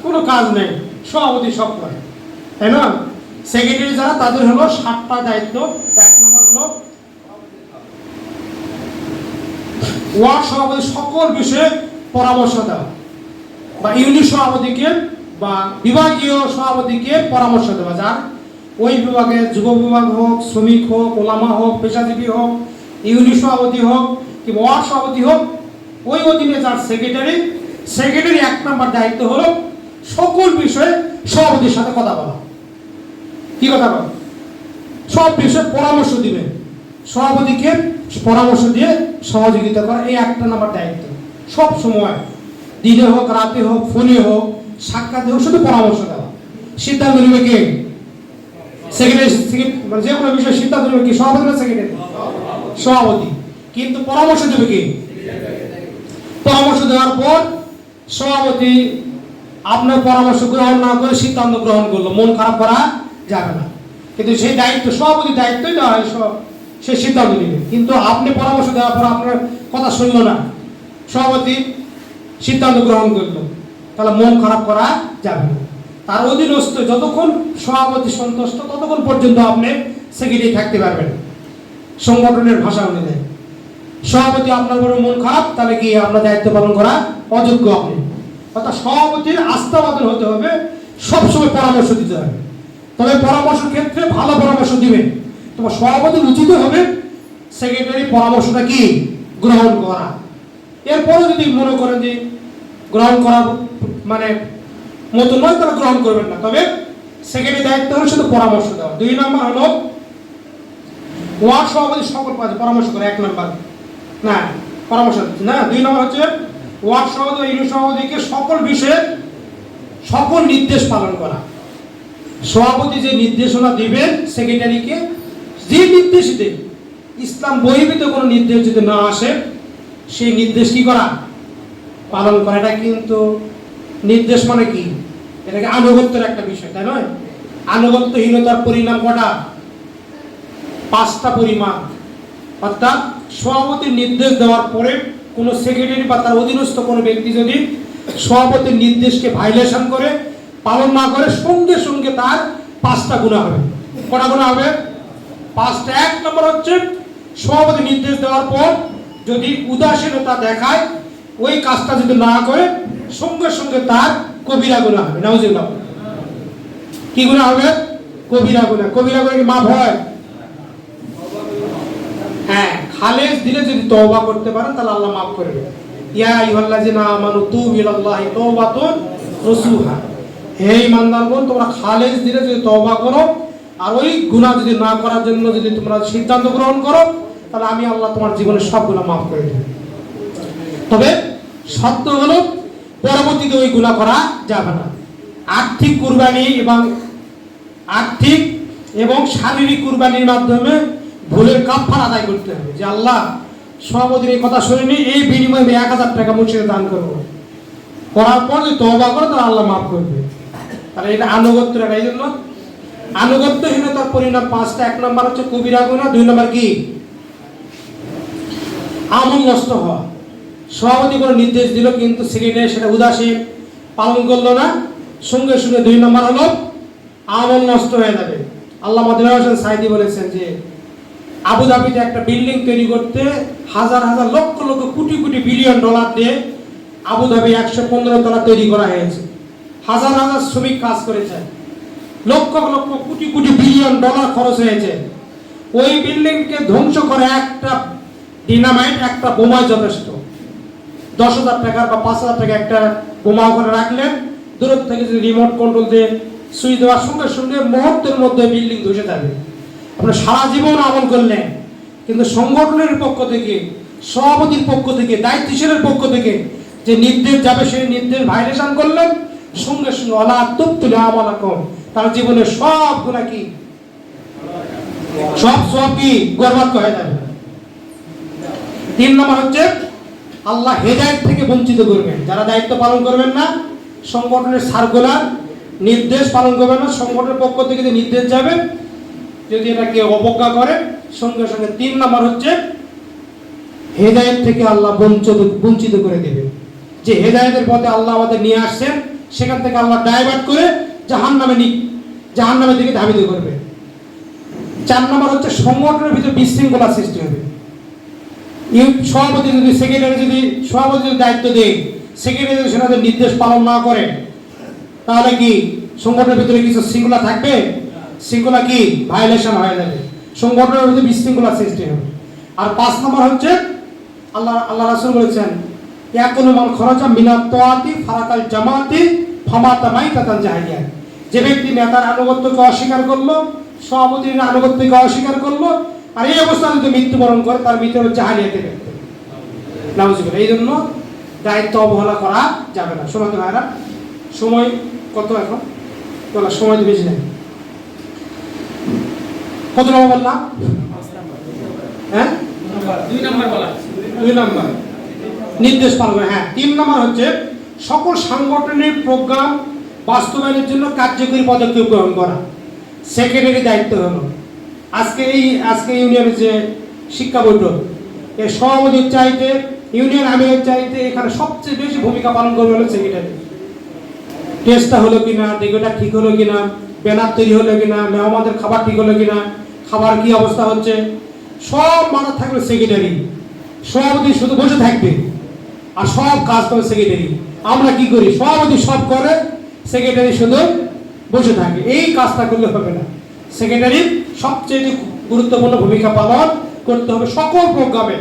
কোনো কাজ নেই, সভাপতি সব করে, তাই না? সেক্রেটারি যারা, তাদের হলো 7টা দায়িত্ব। 1 নম্বর হলো ওয়ার্ড সভাপতি সকল বিষয়ে পরামর্শ দেওয়া, বা ইউনিট সভাপতিকে বা বিভাগীয় সভাপতিকে পরামর্শ দেওয়া। যার ওই বিভাগে যুব বিভাগ হোক, শ্রমিক হোক, ওলামা হোক, পেশাজীবী হোক, ইউনিট সভাপতি হোক কিংবা ওয়ার্ড সভাপতি হোক, ওই অধীনে যার সেক্রেটারি, 1 নম্বর দায়িত্ব হলো সকল বিষয়ে সভাপতির সাথে কথা বলা। কি কথা বলা? সব বিষয়ে পরামর্শ দিবে, সভাপতিকে পরামর্শ দিয়ে সহযোগিতা করা, এই 1 নম্বর দায়িত্ব। সব সময়, দিনে হোক, রাতে হোক, ফোনে হোক, সাক্ষাৎ হোক, শুধু পরামর্শ দেওয়া। সিদ্ধান্ত নেবে কে? সেক্রেটারি। মানে যে কোনো বিষয়ে সিদ্ধান্ত নেবে কি? সভাপতি না সেক্রেটারি? সভাপতি। কিন্তু পরামর্শ দেবে কে? পরামর্শ দেওয়ার পর সভাপতি আপনার পরামর্শ গ্রহণ না করে সিদ্ধান্ত গ্রহণ করলো, মন খারাপ করা যাবে না। কিন্তু সেই দায়িত্ব, সভাপতির দায়িত্বই দেওয়া হয়, সে সিদ্ধান্ত নেবে। কিন্তু আপনি পরামর্শ দেওয়ার পর আপনার কথা শুনলো না, সভাপতি সিদ্ধান্ত গ্রহণ করলো, তাহলে মন খারাপ করা যাবে না। তার অধীনস্থ যতক্ষণ সভাপতি সন্তুষ্ট, ততক্ষণ পর্যন্ত আপনি সেক্রেটারি থাকতে পারবেন সংগঠনের ভাষা অনুযায়ী। সভাপতি আপনার বড় মন খারাপ, তাহলে কি আপনার দায়িত্ব পালন করা অযোগ্য আপনি। অর্থাৎ সভাপতির আস্থাবাদন হতে হবে, সবসময় পরামর্শ দিতে হবে। তবে পরামর্শের ক্ষেত্রে ভালো পরামর্শ দিবেন। তোমার সভাপতির উচিত হবে সেক্রেটারি পরামর্শটা কি গ্রহণ করা। এরপরে যদি মনে করেন যে গ্রহণ করার মানে মতো নয়, তারা গ্রহণ করবেন না। তবে সেক্রেটারি দায়িত্ব হলো শুধু পরামর্শ দেওয়া। 2 নম্বর হলো ওয়ার্ড সভাপতি সকল কাজে পরামর্শ করে। 1 নম্বর না পরামর্শ না। 2 নম্বর হচ্ছে ওয়ার্ড সভাপতি ইউনিয়ন সভাপতিকে সকল বিষয়ে সকল নির্দেশ পালন করা। সভাপতি যে নির্দেশনা দিবেন সেক্রেটারিকে, যে নির্দেশ দেন, ইসলাম বহির্ভূত কোনো নির্দেশ যদি না আসে, সেই নির্দেশ কি করা পালন করা। এটা কিন্তু নির্দেশ মানে কি, এটাকে আনুগত্যের একটা বিষয়, তাই নয়? আনুগত্যহীনতার পরিণাম কটা? 5টা পরিমাণ। অর্থাৎ সভাপতির নির্দেশ দেওয়ার পরে কোনো সেক্রেটারি বা তার অধীনস্থ কোনো ব্যক্তি যদি সভাপতির নির্দেশকে ভাইলেশন করে, পালন না করে, সঙ্গে সঙ্গে তার 5টা গুনাহ হবে। কটা গুনাহ হবে? 5টা। 1 নম্বর হচ্ছে সভাপতি নির্দেশ দেওয়ার পর যদি উদাসীনতা দেখায়, ওই কাজটা যদি না করে, সঙ্গে সঙ্গে তার কবিরা গুনাহ হবে। নাউজুবিল্লাহ। কি গুনাহ হবে? কবিরা গুনাহ। কবিরা গুনাহ কি মাফ হয়? হ্যাঁ, খালেস দিলে যদি তওবা করতে পারেন তাহলে আল্লাহ মাফ করে দেবেন। ইয়া আইয়ুহাল্লাযিনা আমানু তুবু ইলাল্লাহি তাওবাতুন নাসুহা। হে ঈমানদারগণ, তোমরা খালেস দিলে যদি তওবা করো আর ওই গুনাহ যদি না করার জন্য যদি তোমরা সিদ্ধান্ত গ্রহণ করো, তাহলে আমি আল্লাহ তোমার জীবনের সব গুনাহ মাফ করে দেব। তবে শর্ত হলো পরবর্তীতে ওই গুনাহ করা যাবে না। আর্থিক এবং শারীরিক কুরবানির মাধ্যমে ভুলের কাফারা আদায় করতে হবে। যে আল্লাহ, সভাপতির এই কথা শুনিনি, এই বিনিময়ে আমি 1000 টাকা মসজিদে দান করবো। করার পর যদি তওবা করে তাহলে আল্লাহ মাফ করবে। তাহলে এটা আনুগত্য। এই জন্য আনুগত্যহীনতার পরিণাম 5টা। 1 নম্বর হচ্ছে কবিরা গুনাহ। 2 নম্বর কি? আমল নষ্ট হওয়া। সভাপতি কোনো নির্দেশ দিল কিন্তু সেক্রেটারি সেটা উদাসীন পালন করলো না, সঙ্গে সঙ্গে 2 নম্বর হলো আমল নষ্ট হয়ে যাবে। আল্লাহ মাওলানা হোসেন সাইদি বলেছেন যে আবুধাবিতে একটা বিল্ডিং তৈরি করতে হাজার হাজার লক্ষ লক্ষ কোটি কোটি বিলিয়ন ডলার দিয়ে আবুধাবি 115 তলা তৈরি করা হয়েছে। হাজার হাজার শ্রমিক কাজ করেছে, লক্ষ লক্ষ কোটি কোটি বিলিয়ন ডলার খরচ হয়েছে। ওই বিল্ডিংকে ধ্বংস করে একটা ডিনামাইট, একটা বোমায় যথেষ্ট। 10,000 টাকা বা 5,000 টাকা একটা বোমা ওখানে রাখলেন, দূর থেকে যদি রিমোট কন্ট্রোল দিয়ে সুইচ দেওয়ার সঙ্গে সঙ্গে মুহূর্তের মধ্যে বিল্ডিং ধসে যাবে। আপনার সারা জীবন আমল করলেন, কিন্তু সংগঠনের পক্ষ থেকে, সভাপতির পক্ষ থেকে, দায়িত্বশীলের পক্ষ থেকে যে নির্দেশ যাবে সেই নির্দেশ ভাইলেশন করলেন, সঙ্গে সঙ্গে আলা তুবতুল আমালাকুম, তার জীবনের সব গুনাহ কি সব কি বরবাদ হয়ে যাবে। 3 নম্বর হচ্ছে আল্লাহ হেদায়েত থেকে বঞ্চিত করবেন। যারা দায়িত্ব পালন করবেন না, সংগঠনের সার্কুলার নির্দেশ পালন করবেন না, সংগঠনের পক্ষ থেকে যে নির্দেশ যাবে যদি এটা কেউ অবজ্ঞা করে, সঙ্গে সঙ্গে 3 নম্বর হচ্ছে হেদায়েত থেকে আল্লাহ বঞ্চিত করে দেবে। যে হেদায়েতের পথে আল্লাহ আমাদের নিয়ে আসছেন, সেখান থেকে আল্লাহ ডাইভার্ট করে জাহান্নামের দিকে ধাবিত করবে। 4 নম্বর হচ্ছে সংগঠনের ভিতরে বিশৃঙ্খলা সৃষ্টি হবে। সভাপতি যদি দায়িত্ব দেয়, সেক্রেটারি যদি সেনাদের নির্দেশ পালন না করে, তাহলে কি সংগঠনের ভিতরে কিছু শৃঙ্খলা থাকবে? শৃঙ্খলা কি ভায়োলেশন হয়ে যাবে, সংগঠনের ভিতরে বিশৃঙ্খলা সৃষ্টি হবে। আর 5 নম্বর হচ্ছে আল্লাহ রাসূল বলেছেন, ইয়াকুলু মান খরাজা মিনাত তাআতি ফারাকাল জামাতি ফামাতা মাইতাতান জাহিলিয়া। যে ব্যক্তি নেতার আনুগত্যকে অস্বীকার করলো, সভাপতির আনুগত্যকে অস্বীকার করলো, আর এই অবস্থায় যদি মৃত্যুবরণ করে, তার মৃত্যু হচ্ছে জাহিলিয়াতে মৃত্যু। নাউজুবিল্লাহ। এই জন্য দায়িত্ব অবহেলা করা যাবে না। শোনাতে ভাইরা, সময় কত এখন? বলা সময় তো বেশি নেই। কত নম্বর বললাম? হ্যাঁ, 2 নম্বর নির্দেশ পালন। হ্যাঁ, 3 নম্বর হচ্ছে সকল সাংগঠনিক প্রোগ্রাম বাস্তবায়নের জন্য কার্যকরী পদক্ষেপ গ্রহণ করা। সেক্রেটারি দায়িত্ব হলো আজকে ইউনিয়নের যে শিক্ষা বৈঠক, এর সভাপতির চাইতে, ইউনিয়ন আমিরের চাইতে এখানে সবচেয়ে বেশি ভূমিকা পালন করবে হলো সেক্রেটারি। টেস্টটা হলো কিনা, ডেকোটা ঠিক হলো কিনা, ব্যানার তৈরি হলো কিনা, মেহমানদের খাবার ঠিক হলো কিনা, খাবার কি অবস্থা হচ্ছে, সব মাথা থাকবে সেক্রেটারি। সভাপতি শুধু বসে থাকবে আর সব কাজ করে সেক্রেটারি। আমরা কি করি, সভাপতি সব করে, সেক্রেটারি শুধু বসে থাকে। এই কাজটা করলে হবে না। সেক্রেটারি সবচেয়ে গুরুত্বপূর্ণ ভূমিকা পালন করতে হবে সকল প্রোগ্রামে।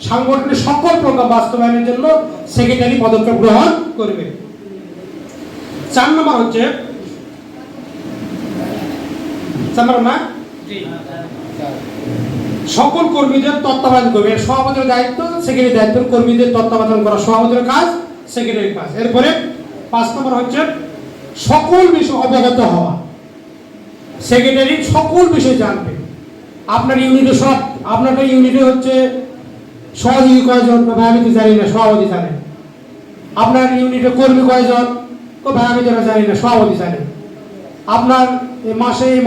সাংগঠনিক সকল প্রোগ্রাম বাস্তবায়নের জন্য সেক্রেটারি পদক্ষেপ গ্রহণ করবে। 4 নম্বর হচ্ছে সকল কর্মীদের তত্ত্বাবধান করবে। সভাপতির দায়িত্ব, সেক্রেটারির দায়িত্ব কর্মীদের তত্ত্বাবধান করা। সভাপতির কাজ, সেক্রেটারির কাজ। এরপরে 5 নম্বর হচ্ছে সকল বিষয় অবগত হওয়া। সেক্রেটারি সকল বিষয় জানবে। আপনার ইউনিটে আপনার ইউনিটে হচ্ছে সহযোগী কয়জন, ভাই আমি তো জানি না, সভাপতি জানে। আপনার ইউনিটে কর্মী কয়জন, ভাই আমি যারা জানি না, সভাপতি জানে। আপনার এই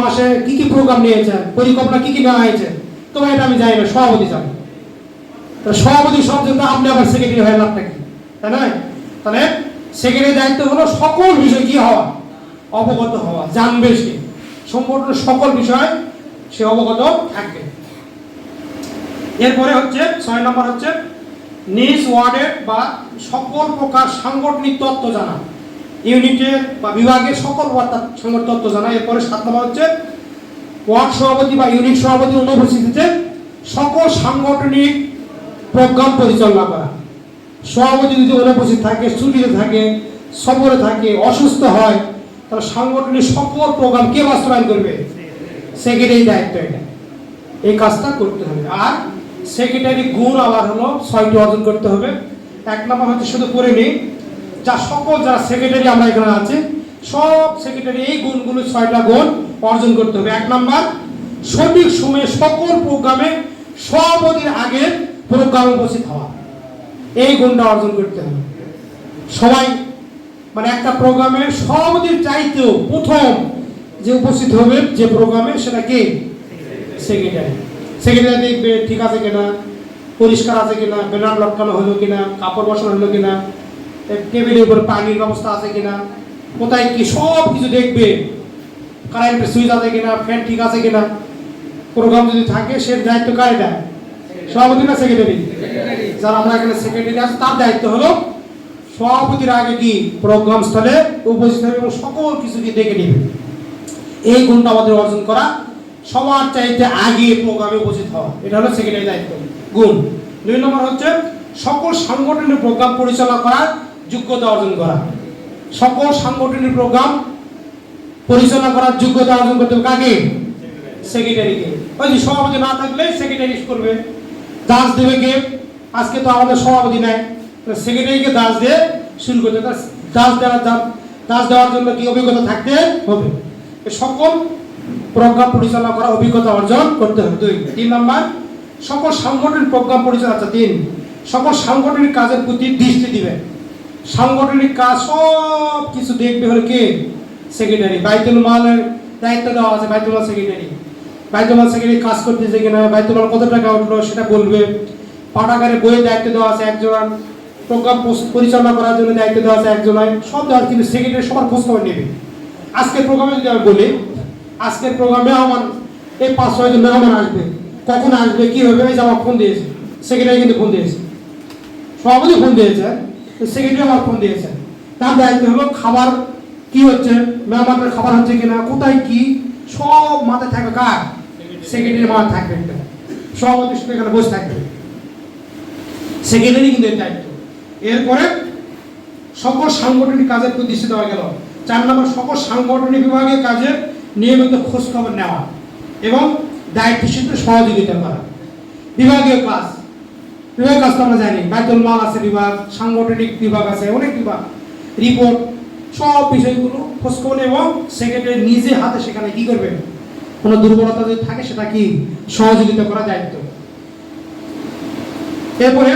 মাসে কি কি প্রোগ্রাম নিয়েছেন, পরিকল্পনা কি কি নেওয়া হয়েছে, তো ভাই এটা আমি জানি না, সভাপতি জানে। সভাপতি সব জন্য আপনি আবার সেক্রেটারি হয়ে লাভটা কি, তাই নয়? তাহলে সেক্রেটারির দায়িত্ব হলো সকল বিষয় কি হওয়া, অবগত হওয়া, জানবে সে সংগঠনের সকল বিষয় সে অবগত থাকবে। এরপরে হচ্ছে 6 নম্বর হচ্ছে নিজ ওয়ার্ডের বা সকল প্রকার সাংগঠনিক তথ্য জানা। ইউনিটের বা বিভাগের সকল সাংগঠনিক তথ্য জানা। এরপরে 7 নম্বর হচ্ছে ওয়ার্ড সভাপতি বা ইউনিট সভাপতির অনুপস্থিতিতে সকল সাংগঠনিক প্রোগ্রাম পরিচালনা করা। সভাপতি যদি অনুপস্থিত থাকে, ছুটিতে থাকে, সফরে থাকে, অসুস্থ হয়, তাহলে সাংগঠনিক সকল প্রোগ্রাম কে বাস্তবায়ন করবে? সেক্রেটারি দায়িত্ব এটা, এই কাজটা করতে হবে। আর সেক্রেটারি গুণ আবার হলো 6টি অর্জন করতে হবে। 1 নম্বর হচ্ছে শুধু করে নিই, যারা সেক্রেটারি আমরা এখানে আছে সব সেক্রেটারি এই গুণগুলো 6টা গুণ অর্জন করতে হবে। 1 নম্বর সঠিক সময়ে সকল প্রোগ্রামে সভাপতির আগে প্রোগ্রামে উপস্থিত হওয়া। এই গুণটা অর্জন করতে হবে। সবাই মানে একটা প্রোগ্রামে সভাপতির চাইতেও প্রথম যে উপস্থিত হবে যে প্রোগ্রামে, সেটা কে? সেক্রেটারি। সেক্রেটারি দেখবে ঠিক আছে কিনা, পরিষ্কার আছে কিনা, ব্যানার লটকানো হলো কিনা, কাপড় বসানো হলো কিনা, টেবিলের উপর পানির ব্যবস্থা আছে কিনা, কোথায় কি সব কিছু দেখবে, কারেন্টের সুইচ আছে কিনা, ফ্যান ঠিক আছে কিনা। প্রোগ্রাম যদি থাকে সে দায়িত্ব কার? এটা সভাপতি না সেক্রেটারি? যারা আমরা এখানে সেক্রেটারি আছে তার দায়িত্ব হলো সভাপতির আগে কি প্রোগ্রাম স্থলে উপস্থিত হবে এবং সকল কিছুকে দেখে নেবে। এই গুণটা আমাদের অর্জন করা, সবার চাইতে আগে প্রোগ্রামে উপস্থিত হওয়া, এটা হলো সেক্রেটারির দায়িত্ব গুণ। 2 নম্বর হচ্ছে সকল সাংগঠনিক প্রোগ্রাম পরিচালনা করার যোগ্যতা অর্জন করা। সকল সাংগঠনিক প্রোগ্রাম পরিচালনা করার যোগ্যতা অর্জন করতে হবে কাকে? সেক্রেটারিকে। ওই যে সভাপতি না থাকলে সেক্রেটারি করবে। দাস দেবে কে? আজকে তো আমাদের সভাপতি নাই, সেক্রেটারিকে দাস দিয়ে শুরু করতে। দাস দেওয়ার জন্য কি অভিজ্ঞতা থাকতে হবে? সকল প্রোগ্রাম পরিচালনা করা অভিজ্ঞতা অর্জন করতে হবে। 3 নম্বর সকল সাংগঠনিক প্রোগ্রাম পরিচালনা। 3 সকল সাংগঠনিক কাজের প্রতি দৃষ্টি দিবে। সাংগঠনিক কাজ সব কিছু দেখবে হলো কে? সেক্রেটারি। বাইতুল মালের দায়িত্ব দেওয়া আছে বাইতুল মাল সেক্রেটারি। বাইতুল মাল সেক্রেটারি কাজ করতেছে কিনা, বাইতুল মাল কত টাকা উঠলো সেটা বলবে। পাঠাগারে বইয়ের দায়িত্ব দেওয়া আছে একজন, প্রোগ্রাম পরিচালনা করার জন্য দায়িত্ব দেওয়া আছে একজন, সব দেওয়া, কিন্তু সেক্রেটারি সবার খোঁজ খবর নেবে। আজকের প্রোগ্রামে যদি আমি বলি, আজকের প্রোগ্রামে আমার এই 5-6 জন মেহমান আসবে, কখন আসবে, কি হবে, এই যে আমার ফোন দিয়েছে সেক্রেটারি, কিন্তু ফোন দিয়েছে, সভাপতি ফোন দিয়েছে, সেক্রেটারি আমার ফোন দিয়েছে। তার দায়িত্ব হলো খাবার কি হচ্ছে, মেহমানের খাবার হচ্ছে কিনা, কোথায় কি, সব মাথায় থাকবে কার? সেক্রেটারি মাথায় থাকবে। একটা সভাপতি শুধু এখানে বসে থাকবে, সেক্রেটারি কিন্তু এর দায়িত্ব। এরপরে সকল সাংগঠনিক কাজের প্রতি দৃষ্টি দেওয়া গেল। 4 নম্বর সকল সাংগঠনিক বিভাগের কাজে নিয়মিত খোঁজ খবর নেওয়া এবং দায়িত্বশীল সহযোগিতা করা। বিভাগীয় কাজ তো আমরা জানি, বাইতুল মাল আছে বিভাগ, সাংগঠনিক বিভাগ আছে, অনেক বিভাগ, রিপোর্ট, সব বিষয়গুলো খোঁজ খবর এবং সেক্রেটারি নিজে হাতে সেখানে কি করবে, কোনো দুর্বলতা যদি থাকে সেটা কি সহযোগিতা করা দায়িত্ব। এরপরে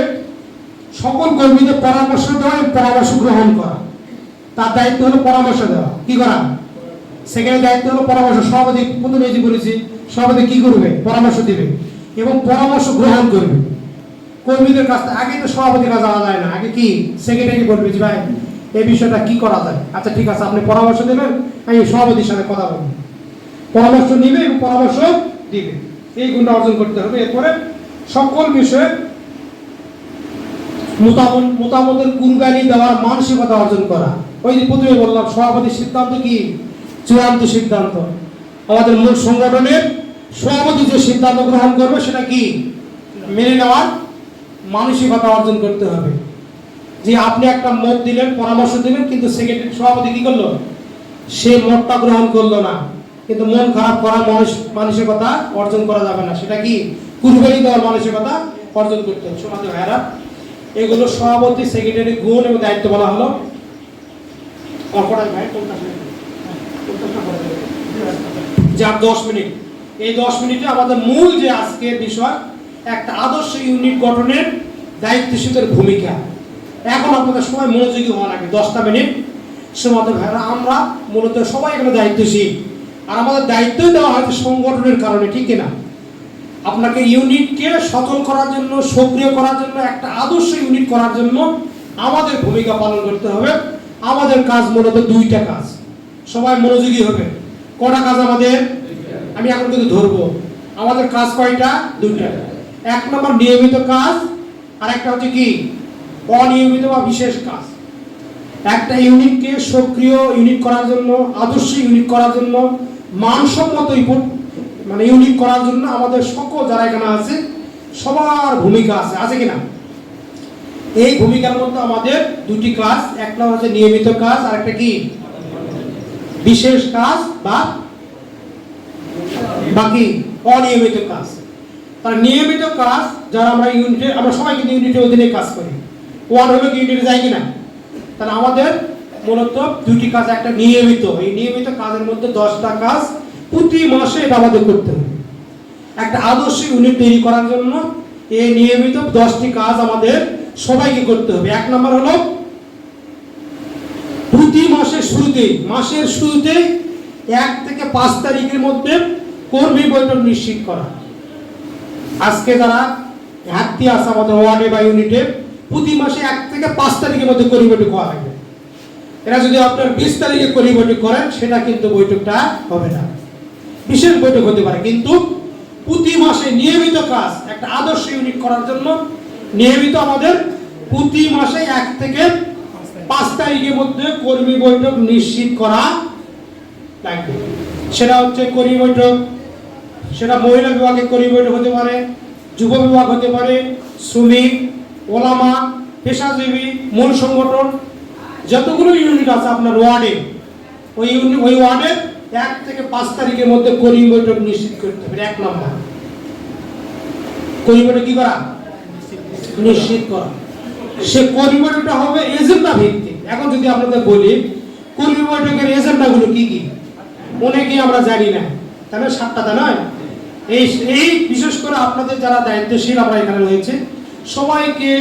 সকল কর্মীদের পরামর্শ দেওয়া এবং পরামর্শ গ্রহণ করা। তার দায়িত্ব হলো পরামর্শ দেওয়া। কি করা? সেক্রেটারির দায়িত্ব হলো পরামর্শ। সভাপতি প্রথমে যে বলেছি, সভাপতি কি করবে? পরামর্শ দিবে এবং পরামর্শ গ্রহণ করবে কর্মীদের কাছ থেকে। আগে তো সভাপতির কাছে যাওয়া যায় না, আগে কি সেক্রেটারি বলবে যে ভাই এই বিষয়টা কি করা যায়, আচ্ছা ঠিক আছে আপনি পরামর্শ দেবেন, আমি সভাপতির সাথে কথা বলবো। পরামর্শ নিবে এবং পরামর্শ দিবে, এই গুণটা অর্জন করতে হবে। এরপরে সকল বিষয়ে মতামতের কুরবানি দেওয়ার মানসিকতা অর্জন করা। ওই যে প্রথমে বললাম সভাপতির সিদ্ধান্ত কি চূড়ান্ত সিদ্ধান্ত। আমাদের মূল সংগঠনের সভাপতি যে সিদ্ধান্ত গ্রহণ করবে সেটা কি মেনে নেওয়ার মানসিকতা অর্জন করতে হবে। যে আপনি একটা মত দিলেন, পরামর্শ দিলেন, কিন্তু সেক্রেটারি সভাপতি কি করলো, সে মতটা গ্রহণ করলো না, কিন্তু মন খারাপ করার মানসিকতা অর্জন করা যাবে না। সেটা কি কুরবানি দেওয়ার মানসিকতা অর্জন করতে হবে। সমাজে ভাইরা, এগুলো সভাপতি সেক্রেটারি গুণ এবং দায়িত্ব বলা হলো। যার 10 মিনিট, এই 10 মিনিটে আমাদের মূল যে আজকের বিষয় একটা আদর্শ ইউনিট গঠনের দায়িত্বশীলের ভূমিকা। এখন আপনাদের সবাই মনোযোগী হওয়া লাগে। 10টা মিনিট সমাজে ভাইরা, আমরা মূলত সবাই এখানে দায়িত্বশীল, আর আমাদের দায়িত্ব দেওয়া হয়তো সংগঠনের কারণে, ঠিক কিনা? আপনাকে ইউনিটকে সচল করার জন্য, সক্রিয় করার জন্য, একটা আদর্শ ইউনিট করার জন্য আমাদের ভূমিকা পালন করতে হবে। আমাদের কাজ মূলত 2টা কাজ। সবাই মনোযোগী হবে। কটা কাজ আমাদের? আমি এখন কিন্তু ধরবো। আমাদের কাজ কয়টা? 2টা। 1 নম্বর নিয়মিত কাজ, আর একটা হচ্ছে কি অনিয়মিত বা বিশেষ কাজ। একটা ইউনিটকে সক্রিয় ইউনিট করার জন্য, আদর্শ ইউনিট করার জন্য, মানসম্মত মানে ইউনিট করার জন্য আমাদের সকল যারা এখানে আছে সবার ভূমিকা আছে, আছে কিনা? এই ভূমিকার মধ্যে আমাদের 2টি কাজ। একটা হচ্ছে নিয়মিত কাজ, আর একটা কি বিশেষ কাজ বা বাকি অনিয়মিত কাজ। তার নিয়মিত কাজ যারা আমরা ইউনিটে, আমরা সবাই কিন্তু ইউনিটের অধীনে কাজ করি। ওয়ান হলে কি ইউনিটে যায় কিনা? তাহলে আমাদের মূলত 2টি কাজ। একটা নিয়মিত, এই নিয়মিত কাজের মধ্যে 10টা কাজ প্রতি মাসে এটা আমাদের করতে হবে। একটা আদর্শ ইউনিট তৈরি করার জন্য এই নিয়মিত 10টি কাজ আমাদের সবাইকে করতে হবে। 1 নম্বর হলো প্রতি মাসের শুরুতে 1 থেকে 5 তারিখের মধ্যে কর্মী বৈঠক নিশ্চিত করা। আজকে যারা ঘাটতি আছে আমাদের ওয়ার্ডে বা ইউনিটে, প্রতি মাসে 1 থেকে 5 তারিখের মধ্যে কর্মী বৈঠক হওয়া লাগবে। এরা যদি আপনার 20 তারিখে কর্মী বৈঠক করেন, সেটা কিন্তু বৈঠকটা হবে না। বিশেষ বৈঠক হতে পারে, কিন্তু প্রতি মাসে নিয়মিত কাজ। একটা আদর্শ ইউনিট করার জন্য নিয়মিত আমাদের প্রতি মাসে 1 থেকে 5 তারিখের মধ্যে কর্মী বৈঠক নিশ্চিত করা লাগবে। সেটা হচ্ছে কর্মী বৈঠক, সেটা মহিলা বিভাগের কর্মী বৈঠক হতে পারে, যুব বিভাগ হতে পারে, শ্রমিক, ওলামা, পেশাজীবী, মূল সংগঠন, যতগুলো ইউনিট আছে আপনার ওয়ার্ডে, ওই ওয়ার্ডে 1 থেকে 5 তারিখের মধ্যে কর্মী বৈঠক নিশ্চিত করতে হবে। 1 নম্বর কর্মী বৈঠক কি করা? নিশ্চিত করা। সে কর্মী বৈঠকটা হবে এজেন্ডা ভিত্তিক। এখন যদি আপনাদের বলি কর্মী বৈঠকের এজেন্ডাগুলো কি কি, অনেকেই আমরা জানি না, তাহলে 7টা নয়। এই বিশেষ করে আপনাদের যারা দায়িত্বশীল আমরা এখানে রয়েছে, সবাইকে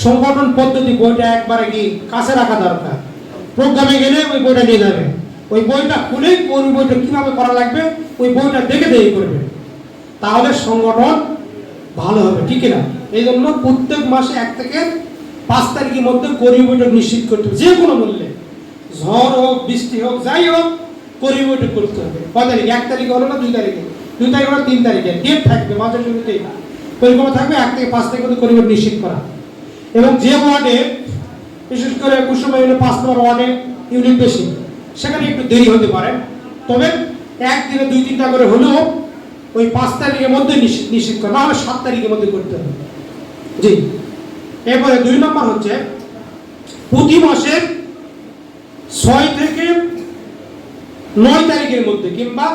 সংগঠন পদ্ধতি বইটা একবারে কি কাছে রাখা দরকার। প্রোগ্রামে গেলে ওই বইটা নিয়ে যাবে, ওই বইটা খুলে কর্মী বৈঠক কিভাবে করা লাগবে ওই বইটা দেখে করবে, তাহলে সংগঠন ভালো হবে, ঠিক না? এই জন্য প্রত্যেক মাসে 1 থেকে 5 তারিখের মধ্যে কর্মী বৈঠক নিশ্চিত করতে হবে। যে কোনো মূল্যে, ঝড় হোক, বৃষ্টি হোক, যাই হোক, কর্মী বৈঠক করতে হবে। কয় তারিখ? 1 তারিখে হলো না 2 তারিখে? 2 তারিখ হলো 3 তারিখে ডেট থাকবে, মাসের শুরুতেই পরিকল্পনা থাকবে 1 থেকে 5 তারিখের মধ্যে কর্মী বৈঠক নিশ্চিত করা। এবং যে ওয়ার্ডে, বিশেষ করে কুসুমা ইউনিট 5 নম্বর ওয়ার্ডে ইউনিট বেশি, সেখানে একটু দেরি হতে পারে, তবে একদিনে 2-3টা করে হলেও ওই 5 তারিখের মধ্যে নিশ্চিত করা, না হলে 7 তারিখের মধ্যে করতে হবে। জি। এরপরে 2 নম্বর হচ্ছে প্রতি মাসের 6 থেকে 9 তারিখের মধ্যে কিংবা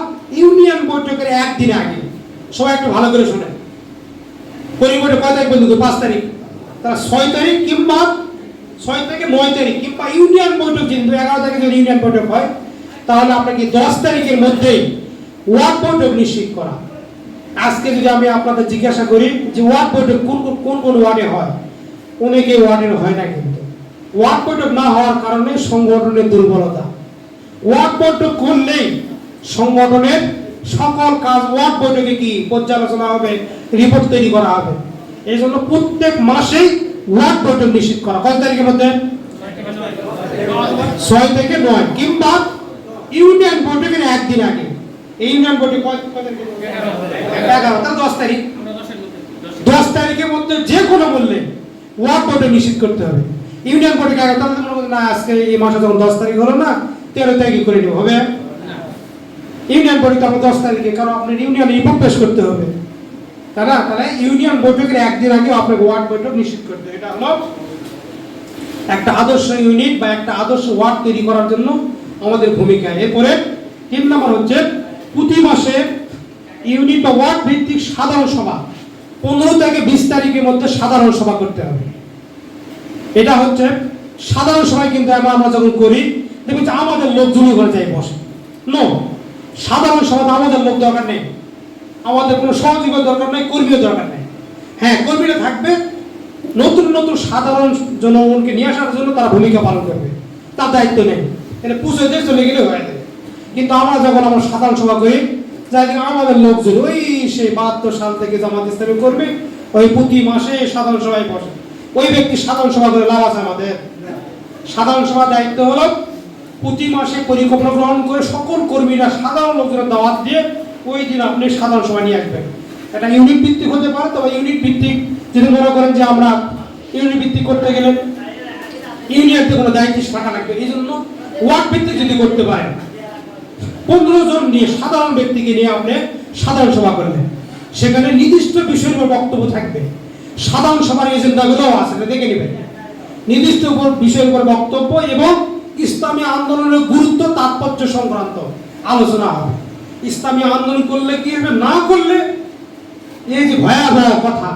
ইউনিয়ন বৈঠকের 1 দিন আগে, সবাই একটু ভালো করে শোনেন, কর্মী বৈঠক কয় তারিখ বন্ধু? 5 তারিখ। তারা 6 তারিখ কিংবা 6 থেকে 9 তারিখ কিংবা ইউনিয়ন বৈঠক, কিন্তু 11 তারিখে যদি ইউনিয়ন বৈঠক হয়, তাহলে আপনাকে 10 তারিখের মধ্যেই ওয়ার্ড বৈঠক নিশ্চিত করা। আজকে যদি আমি আপনাদের জিজ্ঞাসা করি যে ওয়ার্ড বৈঠক কোন কোন ওয়ার্ডে হয়, অনেকে ওয়ার্ডের হয় না, কিন্তু ওয়ার্ড বৈঠক না হওয়ার কারণে সংগঠনের দুর্বলতা। ওয়ার্ড বৈঠক করলেই সংগঠনের সকল কাজ ওয়ার্ড বৈঠকে কি পর্যালোচনা হবে, রিপোর্ট তৈরি করা হবে। এই জন্য প্রত্যেক মাসেই ওয়ার্ড বৈঠক নিশ্চিত করা। কত তারিখের মধ্যে? 6 থেকে 9 কিংবা ইউনিয়ন বৈঠকের 1 দিন আগে। এই ইউনিয়ন বৈঠক কত তারিখে? 11, তাহলে 10 তারিখ। 10 তারিখের মধ্যে যে কোনো মূল্যে ওয়ার্ড বৈঠক নিশ্চিত করতে হবে। ইউনিয়ন বৈঠক আগে তাহলে মনে করেন না আজকে এই মাসে যখন 10 তারিখ হলো না 13 তারিখে করে নিব, হবে? ইউনিয়ন বৈঠক আমরা 10 তারিখে, কারণ আপনার ইউনিয়নে রিপোর্ট পেশ করতে হবে, তাই না? তাহলে ইউনিয়ন বৈঠকের একদিন আগে আপনাকে ওয়ার্ড বৈঠক নিশ্চিত করতে হবে। এটা হলো একটা আদর্শ ইউনিট বা একটা আদর্শ ওয়ার্ড তৈরি করার জন্য আমাদের ভূমিকা। এরপরে 3 নম্বর হচ্ছে প্রতি মাসে ইউনিট বা ওয়ার্ড ভিত্তিক সাধারণ সভা 15 থেকে 20 তারিখের মধ্যে সাধারণ সভা করতে হবে। এটা হচ্ছে সাধারণ সভায় কিন্তু আমরা যখন করি দেখুন যে আমাদের লোক জুড়ে করে যাই বসে। নো, সাধারণ সভাতে আমাদের লোক দরকার নেই, আমাদের কোনো সহযোগীর দরকার নেই, কর্মীর দরকার নেই। হ্যাঁ, কর্মীরা থাকবে, নতুন নতুন সাধারণ জনগণকে নিয়ে আসার জন্য তারা ভূমিকা পালন করবে, তার দায়িত্ব নেই। এটা পুজো দিয়ে চলে গেলে হয়ে যাবে। কিন্তু আমরা যখন আমরা সাধারণ সভা করি, যাই আমাদের লোকজন ওই সেই 72 সাল থেকে জামাত ইসলামী করবে, ওই প্রতি মাসে সাধারণ সভায় বসে, ওই ব্যক্তি সাধারণ সভা করে লাভ আছে আমাদের? সাধারণ সভার দায়িত্ব হলো প্রতি মাসে পরিকল্পনা গ্রহণ করে সকল কর্মীরা সাধারণ লোকজনের দাওয়াত দিয়ে ওই দিন আপনি সাধারণ সভা নিয়ে আসবেন। এটা ইউনিট ভিত্তিক হতে পারে, তবে ইউনিট ভিত্তিক যদি মনে করেন যে আমরা ইউনিট ভিত্তিক করতে গেলে ইউনিয়নতে কোনো দায়িত্ব থাকা লাগবে, এই জন্য ওয়ার্ড ভিত্তিক যদি করতে পারেন 15 জন নিয়ে সাধারণ ব্যক্তিকে নিয়ে আপনি সাধারণ সভা করলেন, সেখানে নির্দিষ্ট বিষয়ের উপর বক্তব্য থাকবে। সাধারণ সভার এজেন্ডাগুলোও আছে, দেখে নেবেন। নির্দিষ্ট বিষয়ের উপর বক্তব্য এবং ইসলামী আন্দোলনের গুরুত্ব তাৎপর্য সংক্রান্ত আলোচনা হবে। ইসলামী আন্দোলন করলে কি হবে, না করলে এই যে ভয়াবহ কথা,